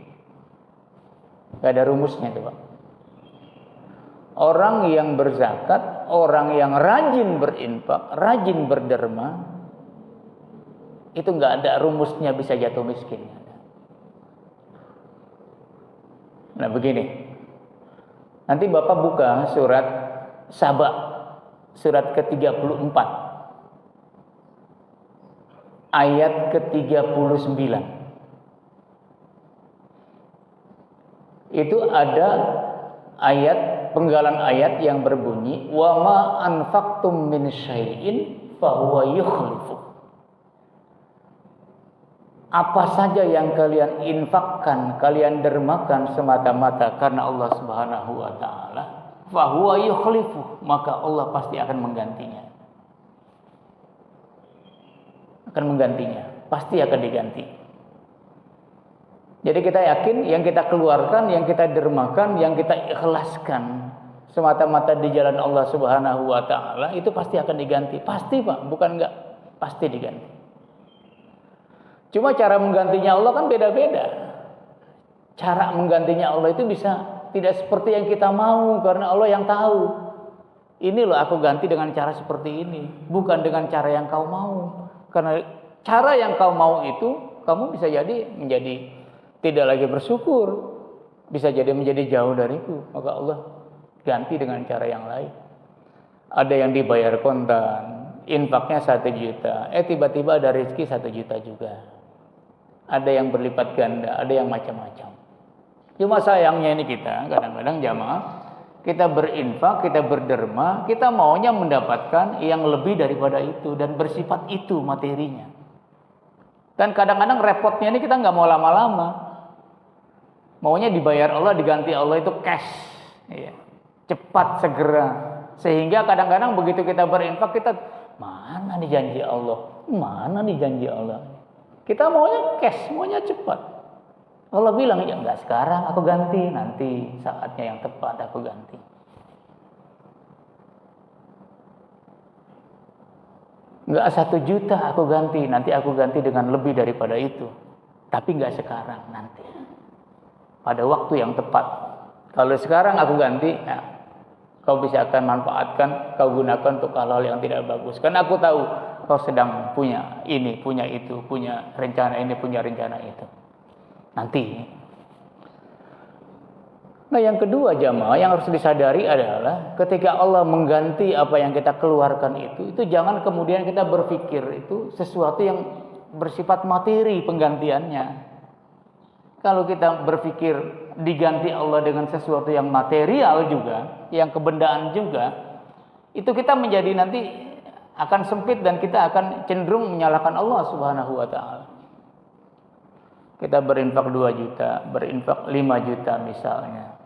Gak ada rumusnya itu, Pak. Orang yang berzakat, orang yang rajin berinfak, rajin berderma, itu gak ada rumusnya bisa jatuh miskin. Nah, begini. Nanti Bapak buka surat Saba, surat ke-34, ayat ke-39. Itu ada ayat, penggalan ayat yang berbunyi, wa ma anfaqtum min syai'in fahuwa yukhlifu. Apa saja yang kalian infakkan, kalian dermakan semata-mata karena Allah Subhanahu wa taala, fahuwa yukhlifu, maka Allah pasti akan menggantinya. Akan menggantinya, pasti akan diganti. Jadi kita yakin yang kita keluarkan, yang kita dermakan, yang kita ikhlaskan semata-mata di jalan Allah Subhanahu wa taala itu pasti akan diganti. Pasti, Pak, bukan enggak, pasti diganti. Cuma cara menggantinya Allah kan beda-beda. Cara menggantinya Allah itu bisa tidak seperti yang kita mau karena Allah yang tahu. Ini loh aku ganti dengan cara seperti ini, bukan dengan cara yang kau mau. Karena cara yang kau mau itu kamu bisa jadi menjadi tidak lagi bersyukur, bisa jadi menjadi jauh dariku. Maka Allah ganti dengan cara yang lain. Ada yang dibayar kontan, infaknya 1 juta, tiba-tiba ada rezeki 1 juta juga. Ada yang berlipat ganda, ada yang macam-macam. Cuma sayangnya ini kita kadang-kadang jamaah, kita berinfak, kita berderma, kita maunya mendapatkan yang lebih daripada itu dan bersifat itu materinya. Dan kadang-kadang repotnya ini kita nggak mau lama-lama. Maunya dibayar Allah, diganti Allah itu cash, ya. Cepat, segera. Sehingga kadang-kadang begitu kita berinfak, kita mana nih janji Allah? Mana nih janji Allah? Kita maunya cash, maunya cepat. Allah bilang, ya enggak sekarang, aku ganti. Nanti saatnya yang tepat aku ganti. Enggak 1 juta aku ganti, nanti aku ganti dengan lebih daripada itu. Tapi enggak sekarang, nanti. Pada waktu yang tepat. Kalau sekarang aku ganti, nah, kau bisa akan manfaatkan, kau gunakan untuk hal-hal yang tidak bagus. Karena aku tahu kau sedang punya ini, punya itu, punya rencana ini, punya rencana itu. Nanti. Nah, yang kedua jamaah yang harus disadari adalah ketika Allah mengganti apa yang kita keluarkan itu jangan kemudian kita berpikir itu sesuatu yang bersifat materi penggantiannya. Kalau kita berpikir diganti Allah dengan sesuatu yang material juga, yang kebendaan juga, itu kita menjadi nanti akan sempit dan kita akan cenderung menyalahkan Allah Subhanahu wa taala. Kita berinfak 2 juta, berinfak 5 juta misalnya.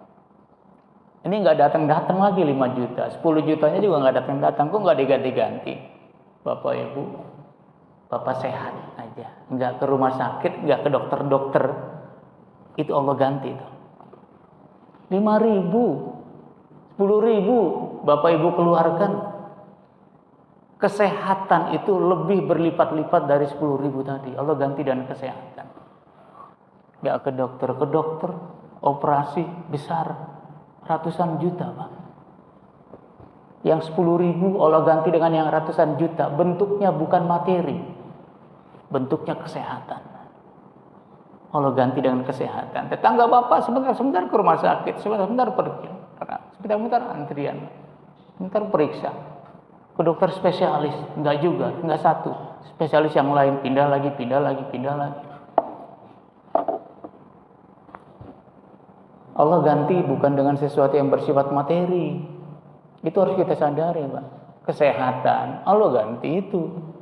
Ini nggak datang lagi 5 juta, 10 jutanya juga nggak datang. Kok nggak diganti-ganti? Bapak Ibu, Bapak sehat aja, nggak ke rumah sakit, nggak ke dokter-dokter. Itu Allah ganti tuh. 5.000, 10.000 Bapak Ibu keluarkan. Kesehatan itu lebih berlipat-lipat dari 10.000 tadi. Allah ganti dengan kesehatan. Nggak ke dokter, operasi besar ratusan juta, Pak. Yang 10.000 Allah ganti dengan yang ratusan juta. Bentuknya bukan materi, bentuknya kesehatan. Allah ganti dengan kesehatan. Tetangga Bapak sebentar ke rumah sakit, sebentar pergi, sebentar antrian, sebentar periksa ke dokter spesialis, enggak juga, enggak satu. Spesialis yang lain pindah lagi. Allah ganti bukan dengan sesuatu yang bersifat materi. Itu harus kita sadari, Pak. Kesehatan, Allah ganti itu.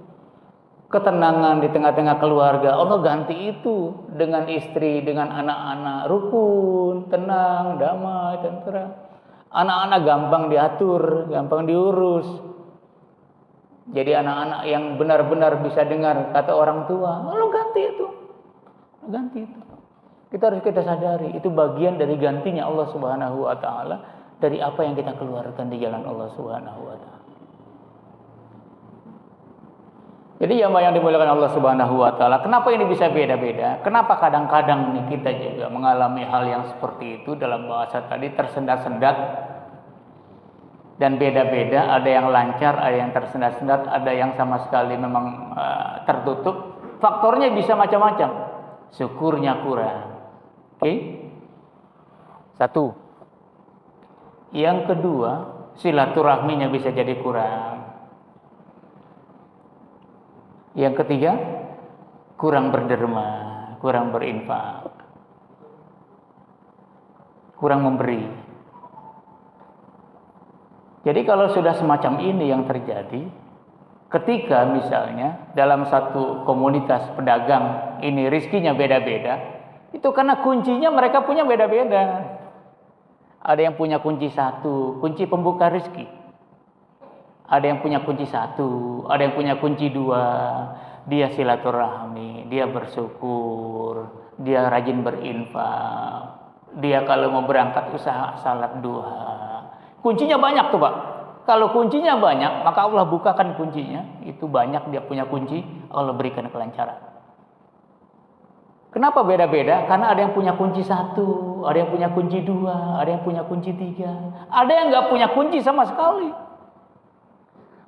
Ketenangan di tengah-tengah keluarga, Allah ganti itu dengan istri, dengan anak-anak, rukun, tenang, damai, tentera. Anak-anak gampang diatur, gampang diurus. Jadi anak-anak yang benar-benar bisa dengar kata orang tua, Allah ganti itu. Ganti itu. Kita sadari, itu bagian dari gantinya Allah Subhanahu wa taala dari apa yang kita keluarkan di jalan Allah Subhanahu wa taala. Jadi yang dimuliakan Allah Subhanahu wa taala, kenapa ini bisa beda-beda? Kenapa kadang-kadang nih kita juga mengalami hal yang seperti itu dalam bahasa tadi tersendat-sendat dan beda-beda, ada yang lancar, ada yang tersendat-sendat, ada yang sama sekali memang tertutup. Faktornya bisa macam-macam. Syukurnya kurang. Oke? Satu. Yang kedua, silaturahminya bisa jadi kurang. Yang ketiga, kurang berderma, kurang berinfak, kurang memberi. Jadi kalau sudah semacam ini yang terjadi, ketika misalnya dalam satu komunitas pedagang ini rizkinya beda-beda, itu karena kuncinya mereka punya beda-beda. Ada yang punya kunci satu, kunci pembuka rizki. Ada yang punya kunci satu, ada yang punya kunci dua. Dia silaturahmi, dia bersyukur, dia rajin berinfak, dia kalau mau berangkat usaha salat duha. Kuncinya banyak tuh, Pak. Kalau kuncinya banyak, maka Allah bukakan kuncinya. Itu banyak dia punya kunci, Allah berikan kelancaran. Kenapa beda-beda? Karena ada yang punya kunci satu, ada yang punya kunci dua, ada yang punya kunci tiga, ada yang nggak punya kunci sama sekali.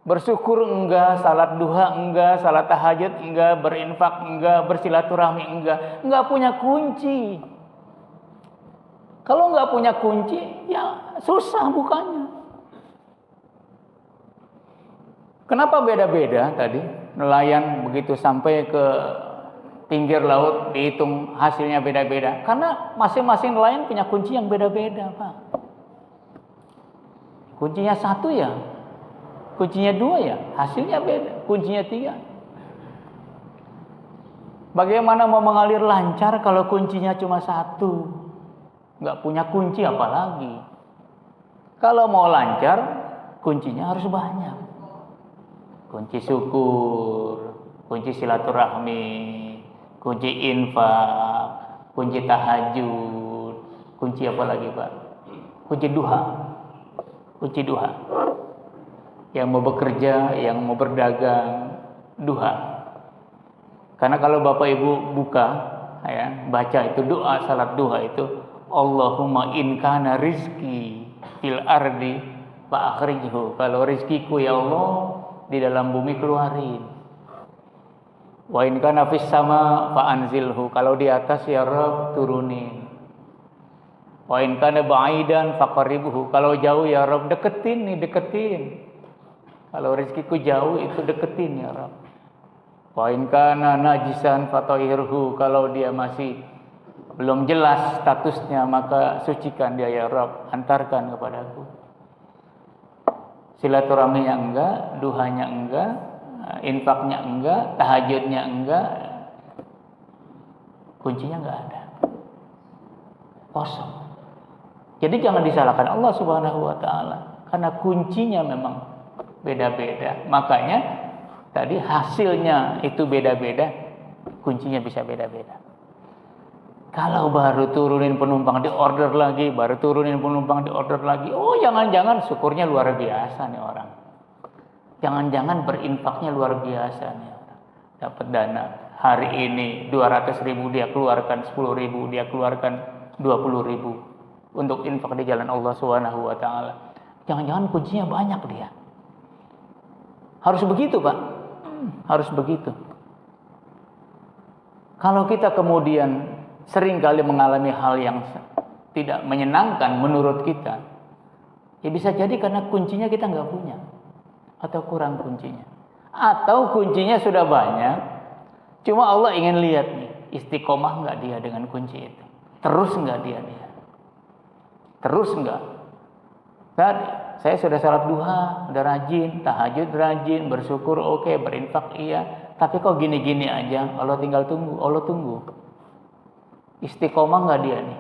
Bersyukur enggak, salat duha enggak, salat tahajud enggak, berinfak enggak, bersilaturahmi enggak punya kunci. Kalau enggak punya kunci, ya susah bukanya. Kenapa beda-beda tadi? Nelayan begitu sampai ke pinggir laut dihitung hasilnya beda-beda. Karena masing-masing nelayan punya kunci yang beda-beda, Pak. Kuncinya satu ya, kuncinya dua ya, hasilnya beda. Kuncinya tiga. Bagaimana mau mengalir lancar kalau kuncinya cuma satu? Nggak punya kunci apalagi. Kalau mau lancar, kuncinya harus banyak. Kunci syukur, kunci silaturahmi, kunci infak, kunci tahajud, kunci apa lagi Pak? Kunci duha. Kunci duha. Yang mau bekerja, yang mau berdagang, duha. Karena kalau Bapak Ibu buka, ya, baca itu doa salat duha itu, Allahumma in kana rizki fil ardi fa akhrijhu. Kalau rizkiku ya Allah di dalam bumi keluarin. Wa in kana fis sama fa anzilhu. Kalau di atas ya Rabb turunin. Wa in kana ba'idan faqarribhu. Kalau jauh ya Rabb deketin nih, deketin. Kalau rezekiku jauh itu deketin ya Rabb. Wa in kana najisan fatahhirhu. Kalau dia masih belum jelas statusnya maka sucikan dia ya Rabb, antarkan kepadaku. Silaturahminya enggak, duhanya enggak, infaknya enggak, tahajudnya enggak, kuncinya enggak ada. Kosong. Jadi jangan disalahkan Allah Subhanahu wa taala karena kuncinya memang beda-beda. Makanya tadi hasilnya itu beda-beda, kuncinya bisa beda-beda. Kalau baru turunin penumpang di order lagi, baru turunin penumpang di order lagi, oh jangan-jangan syukurnya luar biasa nih orang. Jangan-jangan berinfaknya luar biasa nih orang. Dapat dana hari ini 200.000 dia keluarkan, 10.000 dia keluarkan, 20.000 untuk infak di jalan Allah Subhanahu wa taala. Jangan-jangan kuncinya banyak dia. Harus begitu, Pak. Harus begitu. Kalau kita kemudian sering kali mengalami hal yang tidak menyenangkan menurut kita, ya bisa jadi karena kuncinya kita nggak punya atau kurang kuncinya, atau kuncinya sudah banyak, cuma Allah ingin lihat nih istiqomah nggak dia dengan kunci itu, terus nggak dia, terus nggak. Tadi saya sudah salat duha, udah rajin, tahajud rajin, bersyukur oke, berinfak iya, tapi kok gini-gini aja, Allah tinggal tunggu, Allah tunggu. Istiqomah nggak dia nih?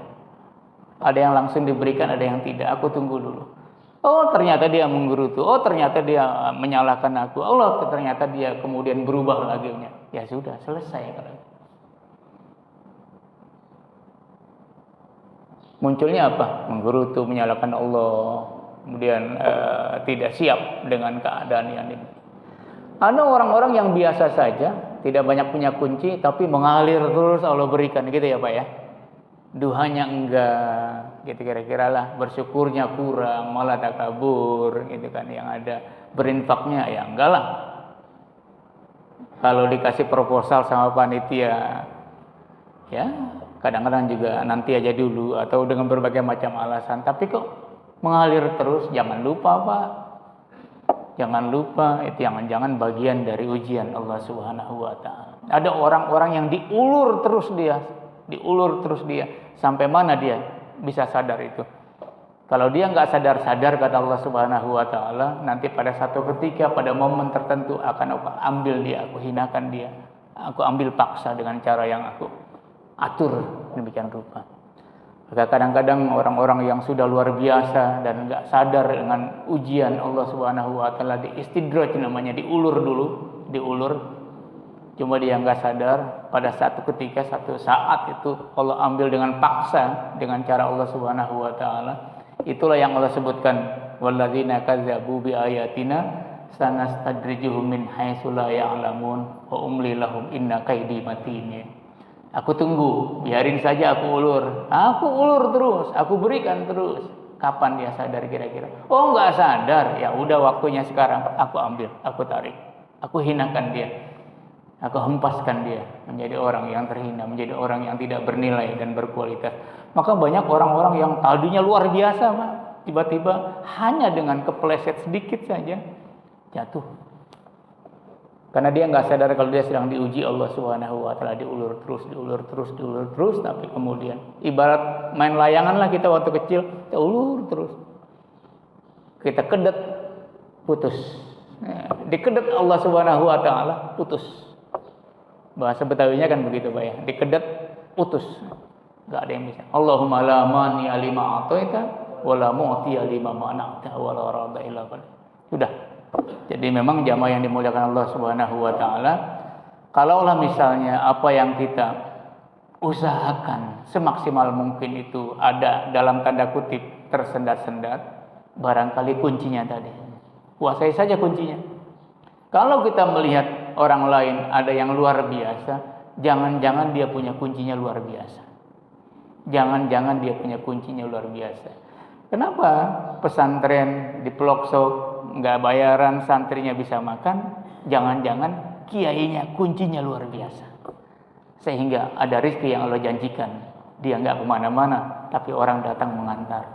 Ada yang langsung diberikan, ada yang tidak. Aku tunggu dulu. Oh ternyata dia menggerutu. Oh ternyata dia menyalahkan aku. Allah ternyata dia kemudian berubah lagi. Ya sudah selesai. Munculnya apa? Menggerutu, menyalahkan Allah. Kemudian tidak siap dengan keadaan yang ini. Ada orang-orang yang biasa saja, tidak banyak punya kunci, tapi mengalir terus Allah berikan, gitu ya Pak ya. Duhanya enggak, gitu kira-kira lah. Bersyukurnya kurang, malah takabur, gitu kan yang ada. Berinfaknya ya enggak lah. Kalau dikasih proposal sama panitia, ya kadang-kadang juga nanti aja dulu atau dengan berbagai macam alasan. Tapi kok mengalir terus? Jangan lupa Pak. Jangan lupa itu jangan-jangan bagian dari ujian Allah Subhanahu wa taala. Ada orang-orang yang diulur terus dia, sampai mana dia bisa sadar itu. Kalau dia nggak sadar-sadar kata Allah Subhanahu wa taala, nanti pada satu ketika pada momen tertentu akan aku ambil dia, aku hinakan dia. Aku ambil paksa dengan cara yang aku atur demikian rupa. Maka kadang-kadang orang-orang yang sudah luar biasa dan enggak sadar dengan ujian Allah Subhanahu wa taala, diistidraj namanya, diulur dulu, diulur. Cuma dia enggak sadar, pada satu ketika, satu saat itu Allah ambil dengan paksa dengan cara Allah Subhanahu wa taala. Itulah yang Allah sebutkan, walladzina kadzdzabu biayatina sanastadrijuhum min haitsu la ya'lamun wa umli lahum inna kaidi matin. Aku tunggu, biarin saja aku ulur terus, aku berikan terus. Kapan dia sadar kira-kira? Oh, nggak sadar. Ya udah, waktunya sekarang. Aku ambil, aku tarik, aku hinakan dia, aku hempaskan dia menjadi orang yang terhina, menjadi orang yang tidak bernilai dan berkualitas. Maka banyak orang-orang yang tadinya luar biasa, Pak, tiba-tiba hanya dengan kepleset sedikit saja jatuh. Karena dia nggak sadar kalau dia sedang diuji Allah Subhanahu wa taala, diulur terus, tapi kemudian ibarat main layangan lah kita waktu kecil, kita ulur terus. Kita kedet, putus. Dikedet Allah Subhanahu wa taala, putus. Bahasa Betawinya kan begitu, Pak ya. Dikedet, putus. Enggak ada yang bisa. Allahumma la mani lima a'taita wa la mu'ti lima mana'ta wa la radha illa qalil. Sudah. Jadi memang jamaah yang dimuliakan Allah Subhanahu wa taala, kalaulah misalnya apa yang kita usahakan semaksimal mungkin itu ada dalam tanda kutip tersendat-sendat, barangkali kuncinya tadi. Kuasai saja kuncinya. Kalau kita melihat orang lain ada yang luar biasa, jangan-jangan dia punya kuncinya luar biasa. Jangan-jangan dia punya kuncinya luar biasa. Kenapa pesantren di pelosok nggak bayaran, santrinya bisa makan? Jangan-jangan kiainya kuncinya luar biasa, sehingga ada rezeki yang Allah janjikan. Dia nggak kemana-mana, tapi orang datang mengantar,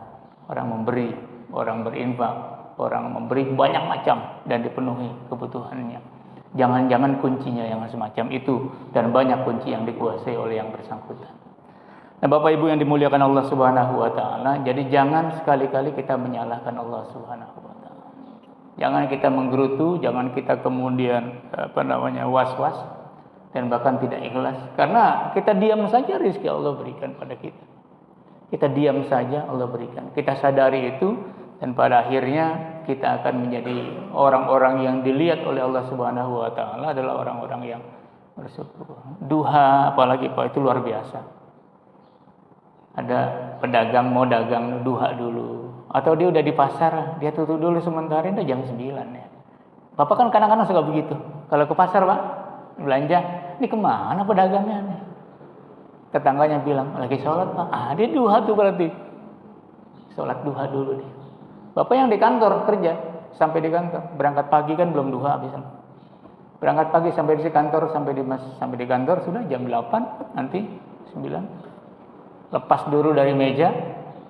orang memberi, orang berinfak, orang memberi banyak macam dan dipenuhi kebutuhannya. Jangan-jangan kuncinya yang semacam itu, dan banyak kunci yang dikuasai oleh yang bersangkutan. Nah, Bapak Ibu yang dimuliakan Allah Subhanahu wa taala, jadi jangan sekali-kali kita menyalahkan Allah Subhanahu wa taala. Jangan kita menggerutu, jangan kita kemudian was-was dan bahkan tidak ikhlas, karena kita diam saja rezeki Allah berikan pada kita. Kita diam saja Allah berikan. Kita sadari itu, dan pada akhirnya kita akan menjadi orang-orang yang dilihat oleh Allah Subhanahu wa taala adalah orang-orang yang bersyukur. Duha apalagi Pak, itu luar biasa. Ada pedagang mau dagang duha dulu, atau dia udah di pasar, dia tutup dulu sementara, udah jam 9 ya. Bapak kan kadang-kadang suka begitu. Kalau ke pasar Pak, belanja, ini kemana pedagangnya nih? Tetangganya bilang, lagi sholat Pak. Dia duha tuh berarti. Sholat duha dulu nih. Bapak yang di kantor kerja, sampai di kantor, berangkat pagi kan belum duha habis. Berangkat pagi sampai di kantor, sampai di kantor sudah jam 8, nanti 9. Lepas dulu dari meja,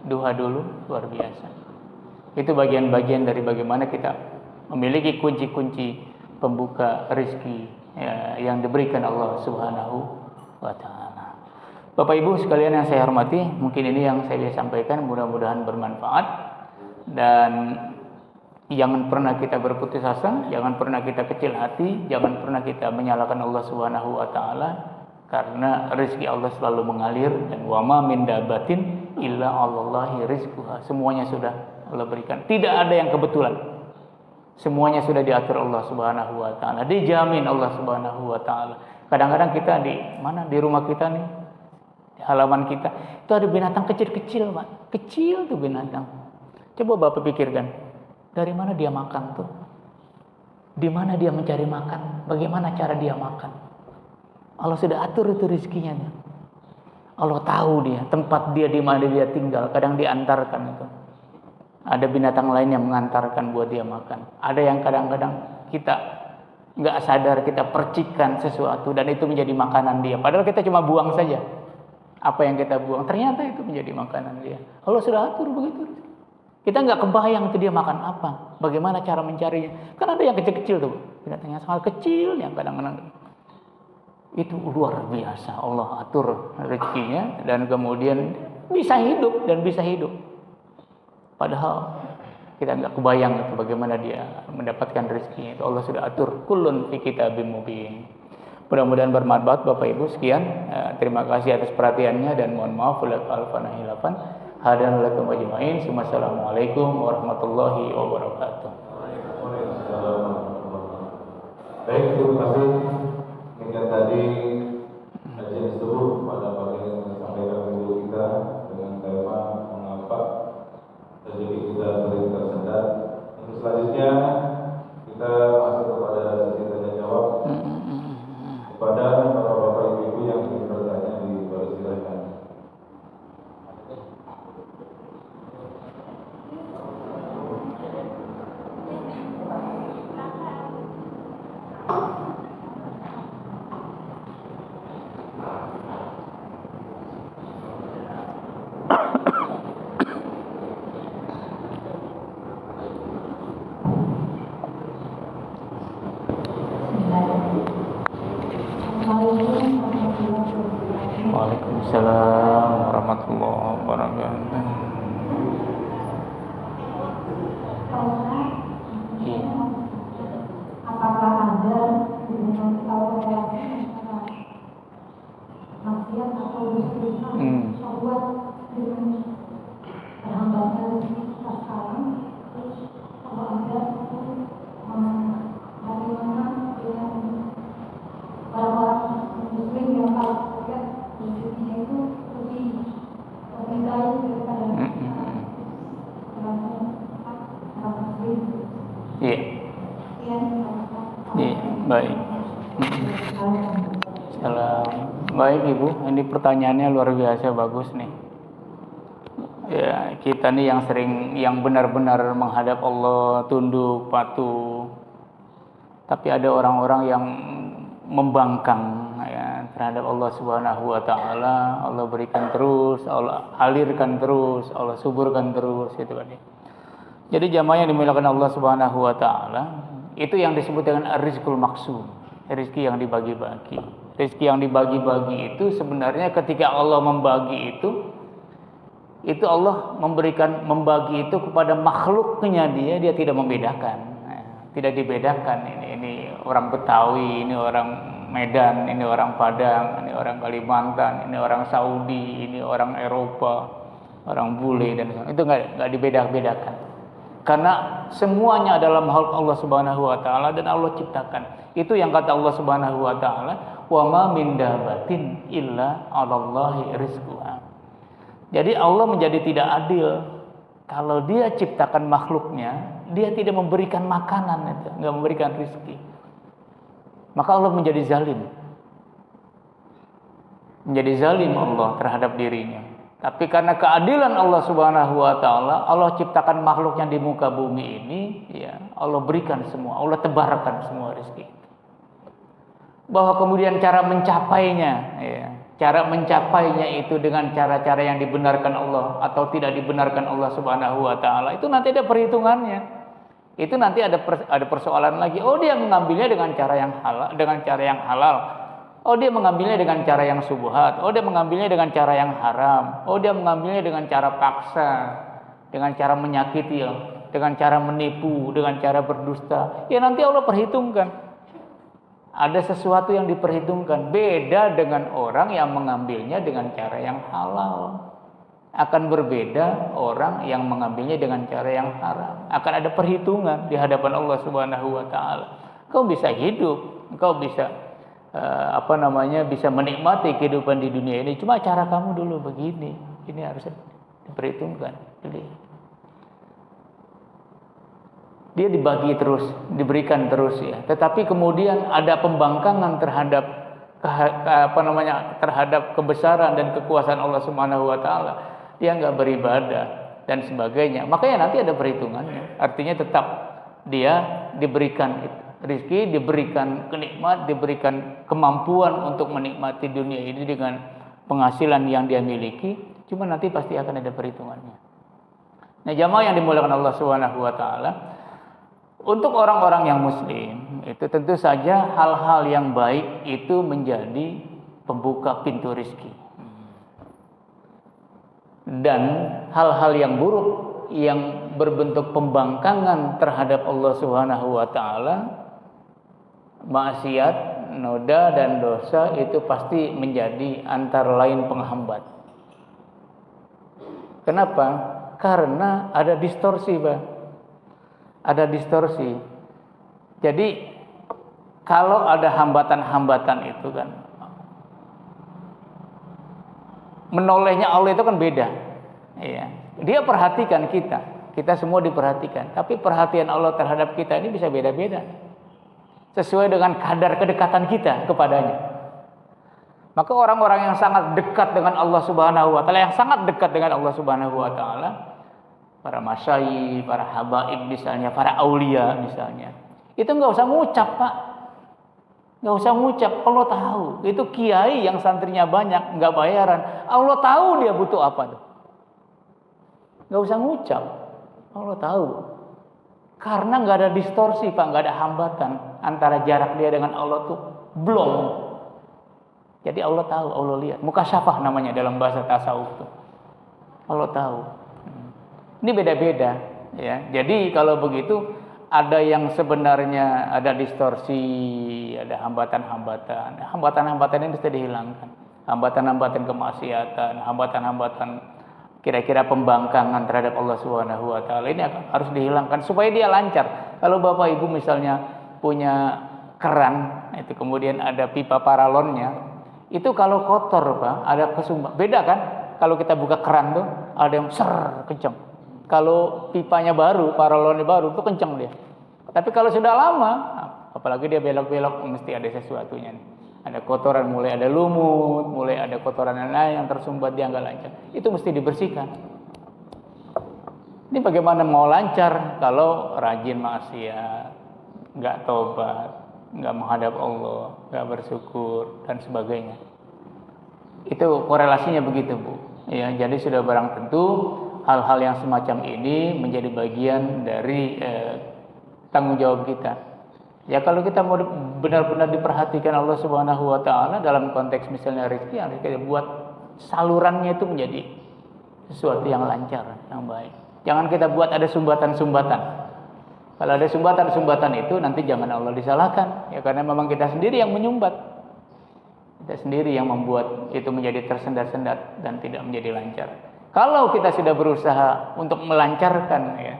duha dulu, luar biasa. Itu bagian-bagian dari bagaimana kita memiliki kunci-kunci pembuka rezeki ya, yang diberikan Allah Subhanahu wa taala. Bapak Ibu sekalian yang saya hormati, mungkin ini yang saya bisa sampaikan, mudah-mudahan bermanfaat. Dan jangan pernah kita berputus asa, jangan pernah kita kecil hati, jangan pernah kita menyalahkan Allah Subhanahu wa taala, karena rezeki Allah selalu mengalir, dan wa ma min dabatin illa 'alallahi rizquha. Semuanya sudah Allah berikan. Tidak ada yang kebetulan. Semuanya sudah diatur Allah Subhanahu wa taala, dijamin Allah Subhanahu wa taala. Kadang-kadang kita di rumah kita nih, di halaman kita, itu ada binatang kecil-kecil, Pak. Kecil tuh binatang. Coba Bapak pikirkan, dari mana dia makan tuh? Di mana dia mencari makan? Bagaimana cara dia makan? Allah sudah atur itu rezekinya. Allah tahu dia, tempat dia di mana dia tinggal. Kadang diantarkan itu. Ada binatang lain yang mengantarkan buat dia makan. Ada yang kadang-kadang kita nggak sadar, kita percikan sesuatu dan itu menjadi makanan dia. Padahal kita cuma buang saja. Apa yang kita buang, ternyata itu menjadi makanan dia. Allah sudah atur begitu. Kita nggak kebayang itu dia makan apa, bagaimana cara mencarinya. Kan ada yang kecil-kecil tuh, binatang yang sangat kecil yang kadang-kadang itu luar biasa. Allah atur rezekinya dan kemudian bisa hidup dan bisa hidup. Padahal kita nggak kebayang itu bagaimana dia mendapatkan rezekinya. Itu Allah sudah atur. Kullun fi kitabim mubin. Mudah-mudahan bermanfaat Bapak Ibu. Sekian. Terima kasih atas perhatiannya dan mohon maaf bila alfan hilafan. Hadan lakum ajmain. Wassalamualaikum warahmatullahi wabarakatuh. Baik, terima kasih. Dengan tadi kajian seluruh pada pagi yang disampaikan guru kita dengan tema mengapa rezeki kita sering tersendat. Untuk selanjutnya kita masuk kepada sesi tanya jawab kepada para bapak ibu yang ingin bertanya di baris silakan. Waalaikumsalam warahmatullahi wabarakatuh. Iya. Apakah ada hubungan korelasi antara maksiat atau dosa membuat dengan terhambatnya rezeki kita sekarang? Terus kalau ada bagaimana dengan orang-orang muslim yang kalau lihat rezekinya itu lebih baik daripada orang muslim? Iya. Iya, baik. Salam. Baik Ibu, ini pertanyaannya luar biasa bagus nih. Ya, kita nih yang benar-benar menghadap Allah, tunduk, patuh. Tapi ada orang-orang yang membangkang ya, terhadap Allah Subhanahu wa taala. Allah berikan terus, Allah alirkan terus, Allah suburkan terus gitu kan. Jadi jamaah yang dimuliakan Allah Subhanahu wa taala, itu yang disebut dengan rizqul maksum, rezeki yang dibagi-bagi. Rezeki yang dibagi-bagi itu sebenarnya ketika Allah membagi itu Allah membagi itu kepada makhluknya, dia tidak membedakan. Tidak dibedakan ini orang Betawi, ini orang Medan, ini orang Padang, ini orang Kalimantan, ini orang Saudi, ini orang Eropa, orang bule dan itu enggak dibedakan. Karena semuanya adalah makhluk Allah Subhanahu wa taala dan Allah ciptakan. Itu yang kata Allah Subhanahu wa taala, "Wa ma min dabatin illa 'alallahi rizquha." Jadi Allah menjadi tidak adil kalau Dia ciptakan makhluknya, Dia tidak memberikan makanan, enggak memberikan rezeki. Maka Allah menjadi zalim. Menjadi zalim Allah terhadap dirinya. Tapi karena keadilan Allah Subhanahu wa taala, Allah ciptakan makhluknya di muka bumi ini, ya, Allah berikan semua, Allah tebarkan semua rezeki. Bahwa kemudian cara mencapainya itu dengan cara-cara yang dibenarkan Allah atau tidak dibenarkan Allah Subhanahu wa taala, itu nanti ada perhitungannya. Itu nanti ada persoalan lagi. Oh, dia mengambilnya dengan cara yang halal, Oh, dia mengambilnya dengan cara yang subhat. Oh, dia mengambilnya dengan cara yang haram. Oh, dia mengambilnya dengan cara paksa, dengan cara menyakiti, dengan cara menipu, dengan cara berdusta. Ya nanti Allah perhitungkan. Ada sesuatu yang diperhitungkan. Beda dengan orang yang mengambilnya dengan cara yang halal. Akan berbeda orang yang mengambilnya dengan cara yang haram. Akan ada perhitungan di hadapan Allah Subhanahu wa taala. Kau bisa hidup, kau bisa bisa menikmati kehidupan di dunia ini, cuma cara kamu dulu begini. Ini harus diperhitungkan. Jadi dia dibagi terus, diberikan terus ya. Tetapi kemudian ada pembangkangan terhadap terhadap kebesaran dan kekuasaan Allah Subhanahu wa taala. Dia enggak beribadah dan sebagainya. Makanya nanti ada perhitungannya. Artinya tetap dia diberikan rezeki, diberikan kenikmat, diberikan kemampuan untuk menikmati dunia ini dengan penghasilan yang dia miliki, cuma nanti pasti akan ada perhitungannya. Nah, jamaah yang dimuliakan Allah Subhanahu wa taala, untuk orang-orang yang muslim, itu tentu saja hal-hal yang baik itu menjadi pembuka pintu rezeki. Dan hal-hal yang buruk yang berbentuk pembangkangan terhadap Allah Subhanahu wa taala, maksiat, noda dan dosa itu pasti menjadi antara lain penghambat. Kenapa? Karena ada distorsi, Pak. Ada distorsi. Jadi kalau ada hambatan-hambatan itu kan, menolehnya Allah itu kan beda. Iya. Dia perhatikan kita semua diperhatikan. Tapi perhatian Allah terhadap kita ini bisa beda-beda. Sesuai dengan kadar kedekatan kita kepadanya. Maka orang-orang yang sangat dekat dengan Allah Subhanahu wa taala, yang sangat dekat dengan Allah Subhanahu wa taala, para masyayikh, para habaib misalnya, para aulia misalnya, itu enggak usah ngucap, Pak. Enggak usah ngucap, Allah tahu. Itu kiai yang santrinya banyak, enggak bayaran. Allah tahu dia butuh apa tuh. Enggak usah ngucap. Allah tahu. Karena nggak ada distorsi, Pak, nggak ada hambatan antara jarak dia dengan Allah tuh blong. Jadi Allah tahu, Allah lihat. Mukasyafah namanya dalam bahasa tasawuf itu. Allah tahu. Ini beda-beda, ya. Jadi kalau begitu ada yang sebenarnya ada distorsi, ada hambatan-hambatan. Hambatan-hambatan ini mesti dihilangkan. Hambatan-hambatan kemaksiatan, hambatan-hambatan kira-kira pembangkangan terhadap Allah Subhanahu wa taala ini harus dihilangkan supaya dia lancar. Kalau Bapak Ibu misalnya punya keran, itu kemudian ada pipa paralonnya, itu kalau kotor, Pak, ada kesumbat. Beda kan? Kalau kita buka keran tuh ada yang kenceng. Kalau pipanya baru, paralonnya baru, itu kenceng dia. Tapi kalau sudah lama, apalagi dia belok-belok, mesti ada sesuatunya nih. Ada kotoran, mulai ada lumut, mulai ada kotoran lain yang tersumbat, dia nggak lancar. Itu mesti dibersihkan. Ini bagaimana mau lancar kalau rajin maksiat, nggak tobat, nggak menghadap Allah, nggak bersyukur dan sebagainya. Itu korelasinya begitu, Bu. Ya, jadi sudah barang tentu hal-hal yang semacam ini menjadi bagian dari tanggung jawab kita. Ya kalau kita mau benar-benar diperhatikan Allah Subhanahu wa taala dalam konteks misalnya rezeki, harus kita buat salurannya itu menjadi sesuatu yang lancar, yang baik. Jangan kita buat ada sumbatan-sumbatan. Kalau ada sumbatan-sumbatan itu nanti jangan Allah disalahkan, ya karena memang kita sendiri yang menyumbat. Kita sendiri yang membuat itu menjadi tersendat-sendat dan tidak menjadi lancar. Kalau kita sudah berusaha untuk melancarkan, ya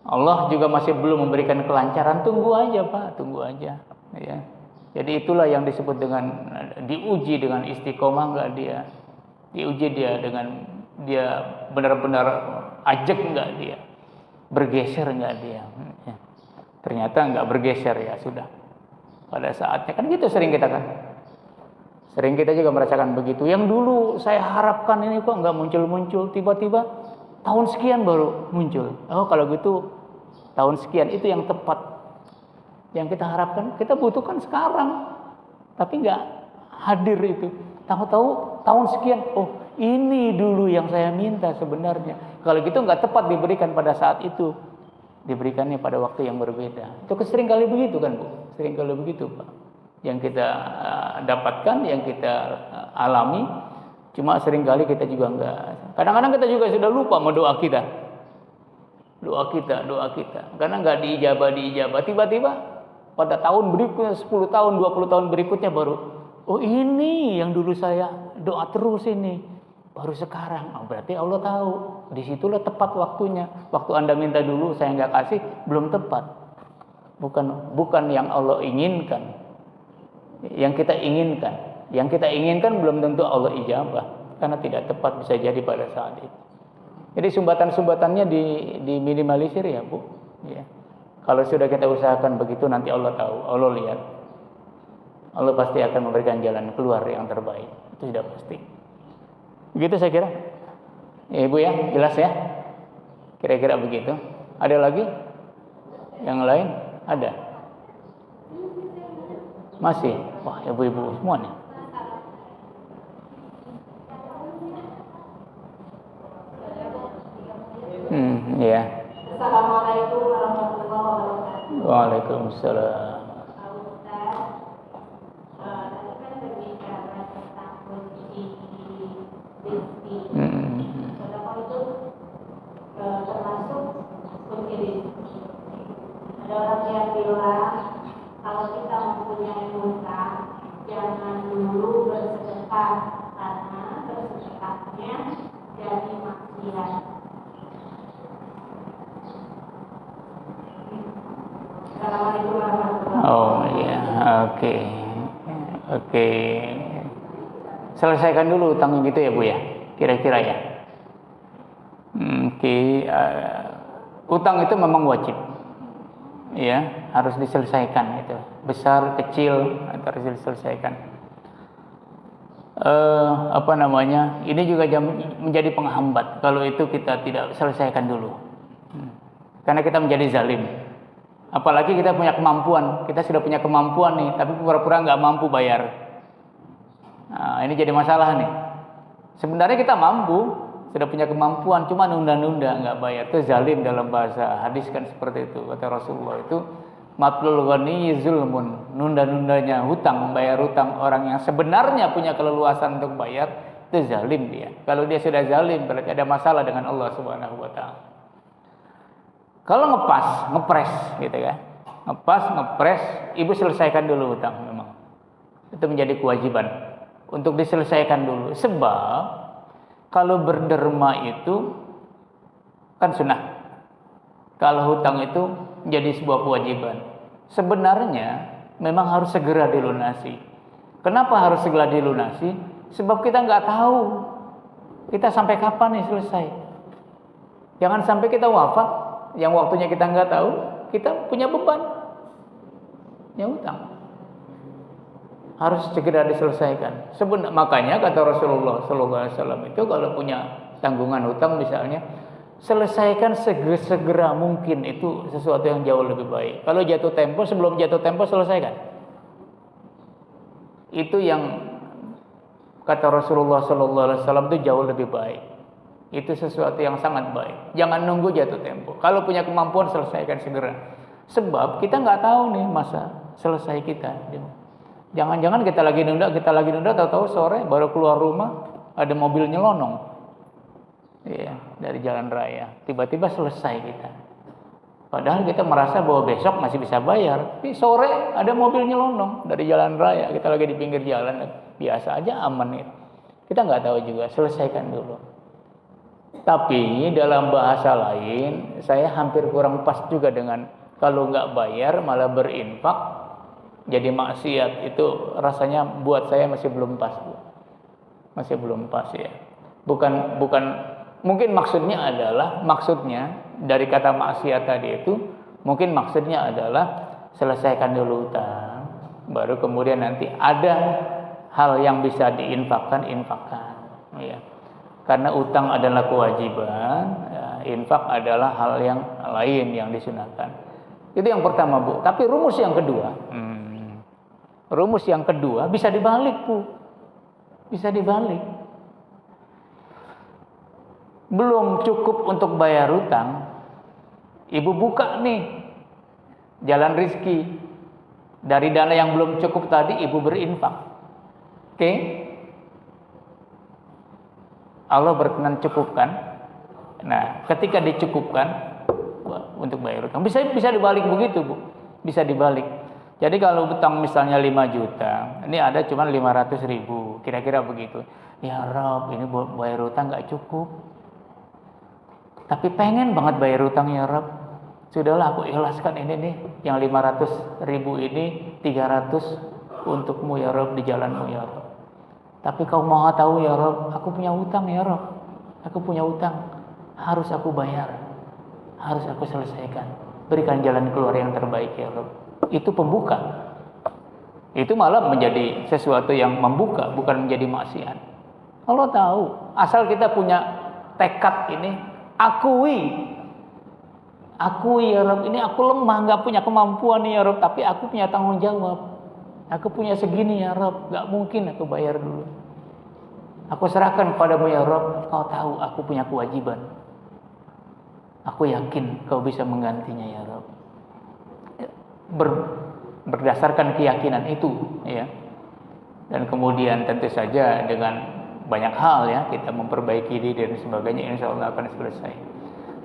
Allah juga masih belum memberikan kelancaran, tunggu aja Pak, tunggu aja. Ya. Jadi itulah yang disebut dengan diuji dengan istiqomah enggak dia, diuji dia dengan dia benar-benar ajak enggak dia, bergeser enggak dia. Ya. Ternyata enggak bergeser, ya sudah. Pada saatnya kan gitu sering kita kan. Sering kita juga merasakan begitu. Yang dulu saya harapkan ini kok enggak muncul-muncul, tiba-tiba tahun sekian baru muncul. Oh kalau gitu tahun sekian itu yang tepat. Yang kita harapkan, kita butuhkan sekarang. Tapi enggak hadir itu. Tahu-tahu tahun sekian, oh ini dulu yang saya minta sebenarnya. Kalau gitu enggak tepat diberikan pada saat itu. Diberikannya pada waktu yang berbeda. Itu sering kali begitu kan Bu? Sering kali begitu Pak. Yang kita dapatkan, yang kita alami, cuma seringkali kita juga enggak. Kadang-kadang kita juga sudah lupa sama doa kita. Doa kita. Karena enggak diijabah. Tiba-tiba pada tahun berikutnya, 10 tahun, 20 tahun berikutnya baru, oh ini yang dulu saya doa terus ini. Baru sekarang. Oh, berarti Allah tahu. Disitulah tepat waktunya. Waktu Anda minta dulu, saya enggak kasih, belum tepat. Bukan yang Allah inginkan. Yang kita inginkan belum tentu Allah ijabah karena tidak tepat, bisa jadi pada saat itu. Jadi sumbatan-sumbatannya diminimalisir ya Bu. Ya. Kalau sudah kita usahakan begitu, nanti Allah tahu, Allah lihat, Allah pasti akan memberikan jalan keluar yang terbaik. Itu sudah pasti. Begitu saya kira. Ya, Ibu ya, jelas ya. Kira-kira begitu. Ada lagi? Yang lain? Ada? Masih? Wah, ibu-ibu semua nih. Ya. Assalamualaikum warahmatullahi wabarakatuh. Waalaikumsalam. Termasuk kunci rezeki. Ada orang yang bilang kalau kita mempunyai hutang, jangan dulu bersedekah karena bersedekahnya jadi maksiat. Assalamualaikum warahmatullahi wabarakatuh. Oh ya, oke. Selesaikan dulu utang gitu ya Bu ya, kira-kira ya. Utang itu memang wajib, ya harus diselesaikan itu, besar kecil harus diselesaikan. Ini juga menjadi penghambat kalau itu kita tidak selesaikan dulu, karena kita menjadi zalim. Apalagi kita punya kemampuan, kita sudah punya kemampuan nih, tapi pura-pura nggak mampu bayar. Nah, ini jadi masalah nih. Sebenarnya kita mampu, sudah punya kemampuan, cuma nunda-nunda nggak bayar. Itu zalim dalam bahasa hadis kan seperti itu. Kata Rasulullah itu matlul ghani zulmun, nunda-nundanya hutang, membayar hutang orang yang sebenarnya punya keleluasan untuk bayar, itu zalim dia. Kalau dia sudah zalim berarti ada masalah dengan Allah Subhanahu wa taala. Kalau ngepres gitu kan. Ngepres, ibu selesaikan dulu hutang memang. Itu menjadi kewajiban untuk diselesaikan dulu. Sebab kalau berderma itu kan sunnah. Kalau hutang itu menjadi sebuah kewajiban. Sebenarnya memang harus segera dilunasi. Kenapa harus segera dilunasi? Sebab kita nggak tahu kita sampai kapan nih selesai. Jangan sampai kita wafat, yang waktunya kita nggak tahu, kita punya beban, yang hutang. Harus segera diselesaikan. Makanya kata Rasulullah SAW itu kalau punya tanggungan hutang misalnya, selesaikan segera mungkin, itu sesuatu yang jauh lebih baik. Kalau jatuh tempo, sebelum jatuh tempo selesaikan. Itu yang kata Rasulullah SAW itu jauh lebih baik. Itu sesuatu yang sangat baik. Jangan nunggu jatuh tempo. Kalau punya kemampuan selesaikan segera. Sebab kita nggak tahu nih masa selesai kita. Jangan-jangan kita lagi nunda, tahu-tahu sore baru keluar rumah ada mobil nyelonong. Iya, dari jalan raya. Tiba-tiba selesai kita. Padahal kita merasa bahwa besok masih bisa bayar. Tapi sore ada mobil nyelonong dari jalan raya. Kita lagi di pinggir jalan, biasa aja, aman gitu. Kita nggak tahu juga, selesaikan dulu. Tapi dalam bahasa lain, saya hampir kurang pas juga dengan kalau nggak bayar malah berinfak jadi maksiat. Itu rasanya buat saya masih belum pas, masih belum pas ya. Bukan mungkin maksudnya dari kata maksiat tadi itu mungkin maksudnya adalah selesaikan dulu hutang, baru kemudian nanti ada hal yang bisa diinfakkan, ya. Karena utang adalah kewajiban, ya, infak adalah hal yang lain yang disunahkan. Itu yang pertama, Bu. Tapi rumus yang kedua bisa dibalik, Bu. Bisa dibalik. Belum cukup untuk bayar hutang, ibu buka nih jalan rizki. Dari dana yang belum cukup tadi, ibu berinfak. Oke? Allah berkenan cukupkan. Nah, ketika dicukupkan untuk bayar hutang, bisa dibalik begitu, Bu. Bisa dibalik. Jadi kalau hutang misalnya 5 juta, ini ada cuma 500.000, kira-kira begitu. Ya Rob, ini buat bayar hutang nggak cukup. Tapi pengen banget bayar hutang ya Rob. Sudahlah, aku ikhlaskan ini nih, yang 500.000 ini 300 untukmu ya Rob, di jalanmu ya Rob. Tapi kau mau tahu ya Rob, aku punya hutang ya Rob. Aku punya hutang, harus aku bayar, harus aku selesaikan. Berikan jalan keluar yang terbaik ya Rob. Itu pembuka. Itu malah menjadi sesuatu yang membuka, bukan menjadi maksiat. Allah tahu, asal kita punya tekad ini, akui ya Rob, ini aku lemah, nggak punya kemampuan nih ya Rob, tapi aku punya tanggung jawab. Aku punya segini ya Rob, nggak mungkin aku bayar dulu. Aku serahkan padamu ya Rob, kau tahu aku punya kewajiban. Aku yakin kau bisa menggantinya ya Rob. Berdasarkan keyakinan itu, ya. Dan kemudian tentu saja dengan banyak hal ya, kita memperbaiki diri dan sebagainya, insya Allah akan selesai.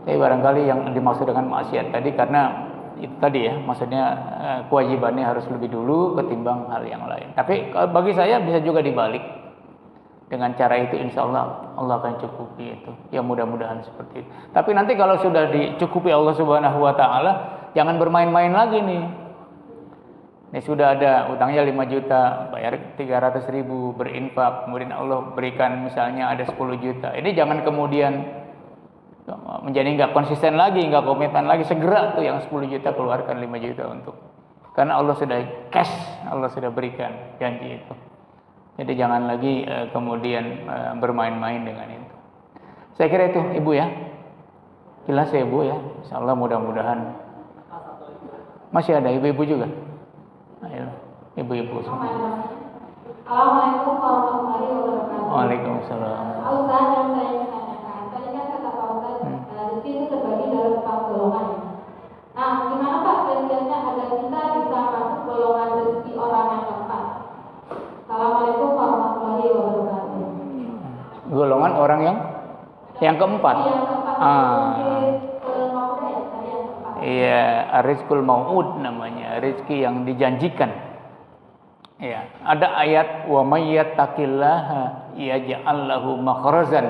Tapi barangkali yang dimaksud dengan maksiat tadi karena itu tadi ya, maksudnya kewajibannya harus lebih dulu ketimbang hal yang lain. Tapi bagi saya bisa juga dibalik. Dengan cara itu insya Allah akan cukupi itu. Ya mudah-mudahan seperti itu. Tapi nanti kalau sudah dicukupi Allah Subhanahu wa taala, jangan bermain-main lagi nih. Ini sudah ada utangnya 5 juta, bayar 300.000, berinfak, kemudian Allah berikan misalnya ada 10 juta. Ini jangan kemudian menjadi nggak konsisten lagi, nggak komitmen lagi, segera tuh yang 10 juta keluarkan 5 juta untuk. Karena Allah sudah cash, Allah sudah berikan janji itu. Jadi jangan lagi kemudian bermain-main dengan itu. Saya kira itu Ibu ya. Jelas ya Ibu ya. Insyaallah mudah-mudahan. Masih ada ibu-ibu juga. Ayo, ibu-ibu semua. Assalamualaikum warahmatullahi wabarakatuh. Waalaikumsalam. Ustaz, yang saya tanyakan, tadi kan kata Pak Ustaz, rezeki itu terbagi dalam 4 golongan. Nah, gimana Pak, kaitannya agar kita golongan orang yang keempat. Iya, rizqul mau'ud namanya, rezeki yang dijanjikan. Ya, ada ayat wa may yattaqillaha yaj'al lahu makhrazan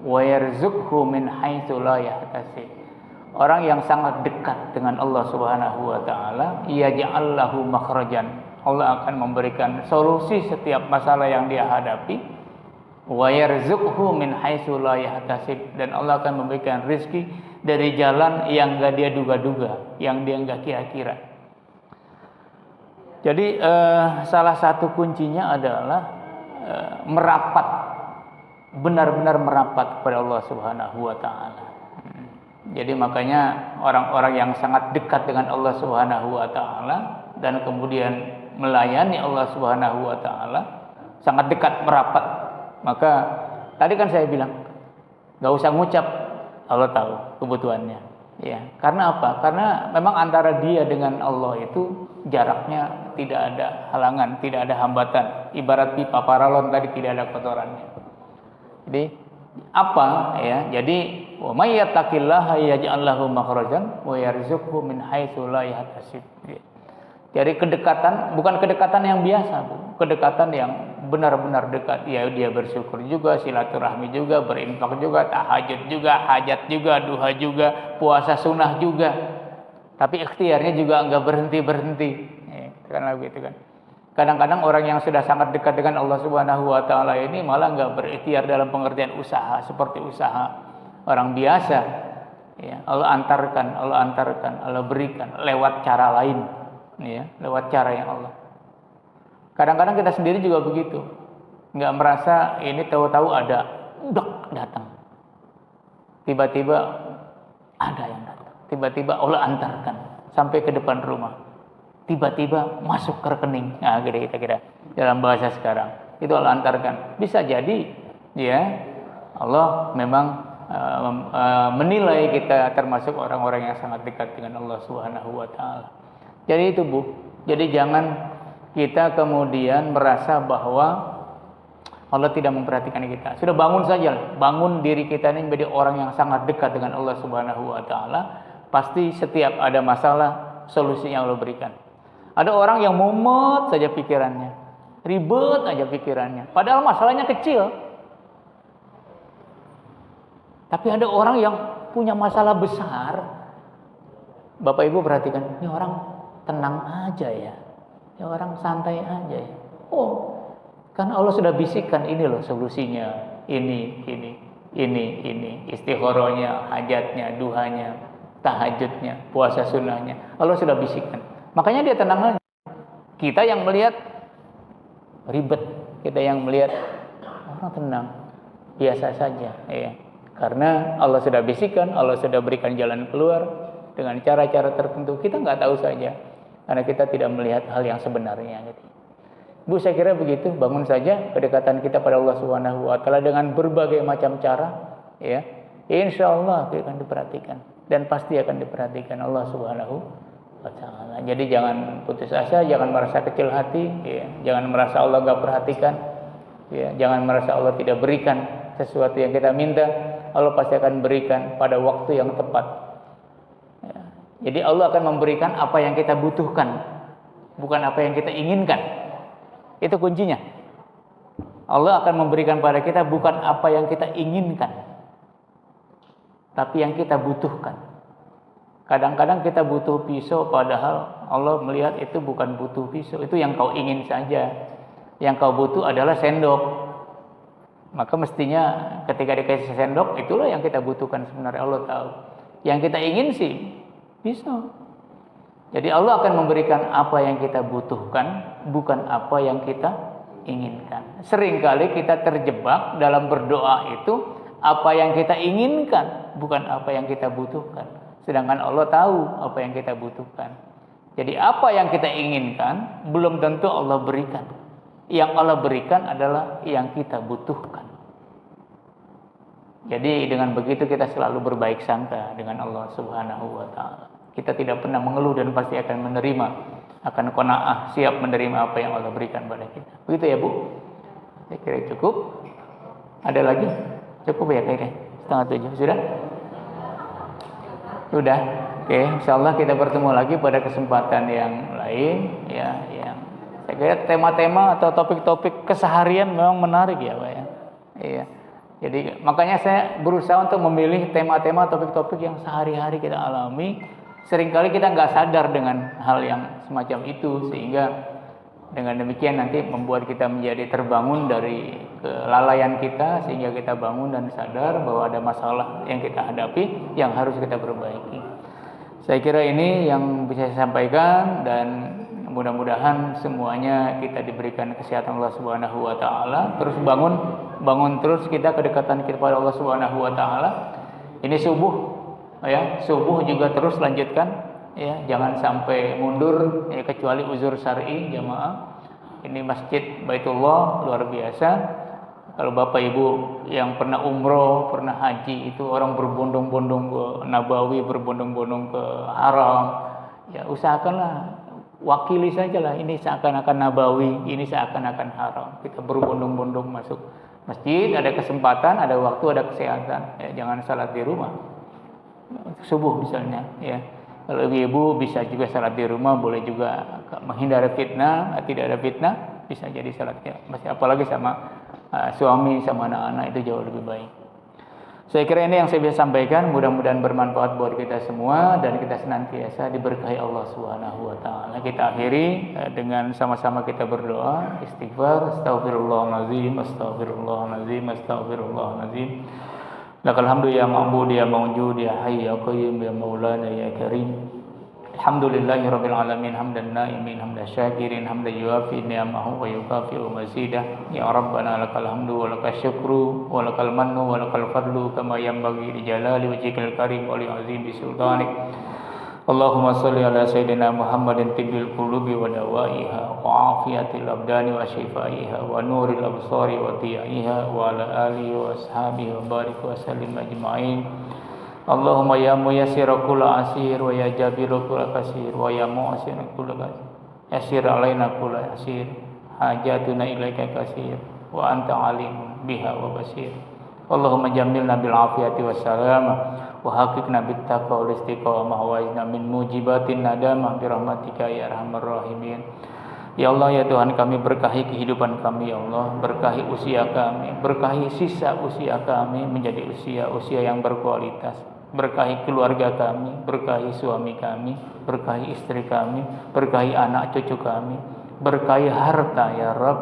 wa yarzuqhu min haitsu la yahtasib. Orang yang sangat dekat dengan Allah Subhanahu wa taala, yaj'al lahu makhrajan. Allah akan memberikan solusi setiap masalah yang dia hadapi. Wa yarzuqhu min haitsu la yahtasib, dan Allah akan memberikan rezeki dari jalan yang enggak dia duga-duga, yang dia enggak kira-kira. Jadi salah satu kuncinya adalah merapat, benar-benar merapat kepada Allah Subhanahu wa taala. Jadi makanya orang-orang yang sangat dekat dengan Allah Subhanahu wa taala dan kemudian melayani Allah Subhanahu wa taala, sangat dekat, merapat. Maka tadi kan saya bilang, enggak usah ngucap, Allah tahu kebutuhannya. Ya, karena apa? Karena memang antara dia dengan Allah itu jaraknya tidak ada halangan, tidak ada hambatan. Ibarat pipa paralon tadi, tidak ada kotorannya. Jadi apa ya? Jadi wa may yattaqillaha yaj'al lahu makhrajan wa yarzuqhu min haitsu la yahtasib. Jadi kedekatan bukan kedekatan yang biasa, Bu. Kedekatan yang benar-benar dekat. Ya, dia bersyukur juga, silaturahmi juga, berinfak juga, tahajud juga, hajat juga, duha juga, puasa sunnah juga. Tapi ikhtiarnya juga enggak berhenti-berhenti. Kan begitu kan. Kadang-kadang orang yang sudah sangat dekat dengan Allah Subhanahu wa taala ini malah enggak berikhtiar dalam pengertian usaha seperti usaha orang biasa. Ya, Allah antarkan, Allah berikan lewat cara lain. Ya, lewat cara yang Allah. Kadang-kadang kita sendiri juga begitu. Enggak merasa ini tahu-tahu ada, datang. Tiba-tiba ada yang datang. Tiba-tiba Allah antarkan sampai ke depan rumah. Tiba-tiba masuk ke rekening. Nah, kita kira dalam bahasa sekarang. Itu Allah antarkan. Bisa jadi ya Allah memang menilai kita termasuk orang-orang yang sangat dekat dengan Allah Subhanahu wa taala. Jadi itu, Bu. Jadi jangan kita kemudian merasa bahwa Allah tidak memperhatikan kita. Sudah bangun saja, bangun diri kita ini menjadi orang yang sangat dekat dengan Allah Subhanahu wa taala. Pasti setiap ada masalah, solusinya Allah berikan. Ada orang yang mumet saja pikirannya, ribet aja pikirannya, padahal masalahnya kecil. Tapi ada orang yang punya masalah besar. Bapak Ibu perhatikan, ini orang tenang aja ya. Ya orang santai aja ya. Oh, karena Allah sudah bisikkan ini loh solusinya. Ini. Istikharahnya, hajatnya, duhanya, tahajudnya, puasa sunnahnya. Allah sudah bisikkan. Makanya dia tenang aja. Kita yang melihat ribet, kita yang melihat orang tenang, biasa saja ya. Karena Allah sudah bisikkan, Allah sudah berikan jalan keluar dengan cara-cara tertentu. Kita nggak tahu saja, karena kita tidak melihat hal yang sebenarnya. Gitu. Bu, saya kira begitu. Bangun saja kedekatan kita pada Allah Subhanahu wa taala dengan berbagai macam cara, ya. Insya Allah akan diperhatikan dan pasti akan diperhatikan Allah Subhanahu wa taala. Jadi jangan putus asa, jangan merasa kecil hati, ya. Jangan merasa Allah nggak perhatikan, ya. Jangan merasa Allah tidak berikan sesuatu yang kita minta. Allah pasti akan berikan pada waktu yang tepat. Ya. Jadi Allah akan memberikan apa yang kita butuhkan, bukan apa yang kita inginkan. Itu kuncinya. Allah akan memberikan pada kita bukan apa yang kita inginkan, tapi yang kita butuhkan. Kadang-kadang kita butuh pisau, padahal Allah melihat itu bukan butuh pisau, itu yang kau ingin saja. Yang kau butuh adalah sendok. Maka mestinya ketika dikasih sendok, itulah yang kita butuhkan sebenarnya. Allah tahu. Yang kita ingin sih pisau. Jadi Allah akan memberikan apa yang kita butuhkan, bukan apa yang kita inginkan. Seringkali kita terjebak dalam berdoa itu apa yang kita inginkan, bukan apa yang kita butuhkan. Sedangkan Allah tahu apa yang kita butuhkan. Jadi apa yang kita inginkan belum tentu Allah berikan. Yang Allah berikan adalah yang kita butuhkan. Jadi dengan begitu kita selalu berbaik sangka dengan Allah Subhanahu wa taala. Kita tidak pernah mengeluh dan pasti akan menerima, akan qanaah, siap menerima apa yang Allah berikan pada kita. Begitu ya, Bu? Saya kira cukup. Ada lagi? Cukup ya kayaknya. 6:30 sudah? Sudah. Oke, insyaallah kita bertemu lagi pada kesempatan yang lain ya, yang saya kira tema-tema atau topik-topik keseharian memang menarik ya, Pak ya. Iya. Jadi makanya saya berusaha untuk memilih tema-tema topik-topik yang sehari-hari kita alami. Seringkali kita nggak sadar dengan hal yang semacam itu, sehingga dengan demikian nanti membuat kita menjadi terbangun dari kelalaian kita, sehingga kita bangun dan sadar bahwa ada masalah yang kita hadapi yang harus kita perbaiki. Saya kira ini yang bisa saya sampaikan, dan mudah-mudahan semuanya kita diberikan kesehatan Allah Subhanahu wa taala, terus bangun terus kita kedekatan kita kepada Allah Subhanahu wa taala. Ini subuh ya, subuh juga terus lanjutkan ya, jangan sampai mundur ya, kecuali uzur syar'i jamaah. Ini masjid Baitullah luar biasa. Kalau Bapak Ibu yang pernah umroh, pernah haji, itu orang berbondong-bondong ke Nabawi, berbondong-bondong ke Haram. Ya usahakanlah wakili sajalah, ini seakan-akan Nabawi, ini seakan-akan Haram. Kita berbondong-bondong masuk masjid, ada kesempatan, ada waktu, ada kesehatan. Ya, jangan salat di rumah. Subuh misalnya, ya. Kalau ibu bisa juga salat di rumah, boleh juga menghindari fitnah, tidak ada fitnah, bisa jadi salatnya. Masih apalagi sama suami sama anak-anak itu jauh lebih baik. Saya kira ini yang saya bisa sampaikan, mudah-mudahan bermanfaat buat kita semua dan kita senantiasa diberkahi Allah Subhanahu wa taala. Kita akhiri dengan sama-sama kita berdoa, istighfar, astaghfirullahalazim, astaghfirullahalazim, astaghfirullahalazim. Lakal hamdu ya ma'bud ya mawjud ya hayy ya qayyum ya maulana ya karim. Alhamdulillahi rabbil alamin, hamdan na'imin, hamdan syakirin, hamdan yuafi ni'amahu wa yukafi'u mazidah. Ya Rabbana lakal hamdu wa lakal syukru wa lakal mannu wa lakal fadlu kama yanbaghi li jalali wajhikal karim wa li azimi sultanik. Allahumma salli ala sayyidina Muhammadin tibbil qulubi wa dawaiha wa afiyatil abdani wa shifaiha wa nuril absari wa tiaiha wa ala alihi wa ashabihi wa barik wa sallim ajma'in. Allahumma ya muyassira kulla asir wa ya jabira kulla kasir wa ya mu'sira kulla kasir yasir alaina kulla asir hajatuna ilaika kasir wa anta alim biha wa basir. Allahumma jammilna bil afiyati was salamah wa haqiqna bit taqwa wal istiqamah wa izna min mujibatin nadamah bi rahmatika ya arhamar rahimin. Ya Allah ya Tuhan kami, berkahi kehidupan kami ya Allah, berkahi usia kami, berkahi sisa usia kami menjadi usia yang berkualitas. Berkahi keluarga kami, berkahi suami kami, berkahi istri kami, berkahi anak cucu kami, berkahi harta ya Rabb,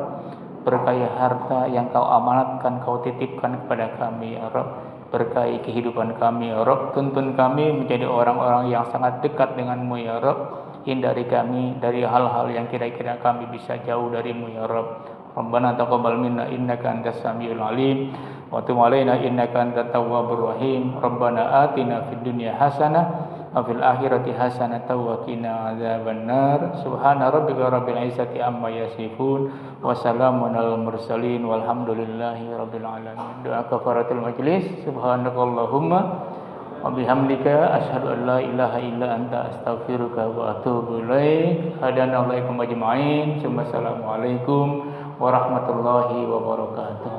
berkahi harta yang Kau amanatkan, Kau titipkan kepada kami ya Rabb. Berkahi kehidupan kami ya Rabb, tuntun kami menjadi orang-orang yang sangat dekat dengan-Mu ya Rabb. Hindari kami dari hal-hal yang kira-kira kami bisa jauh dari-Mu ya Rabb. Rabbana taqabbal minna innaka antas samiul alim wa tub alaina innaka antat tawwabur rahim. Rabbana atina fid dunya hasanah wa fil akhirati hasanah wa qina adzabannar. Subhana rabbika rabbil izzati amma yasifun wa salamun alal mursalin walhamdulillahi rabbil alamin. Doa kafaratul majlis. Subhanakallahumma wa bihamdika asyhadu an la ilaha illa anta astaghfiruka wa atubu ilaik. Hadanallahu ajma'in. Assalamualaikum warahmatullahi wabarakatuh.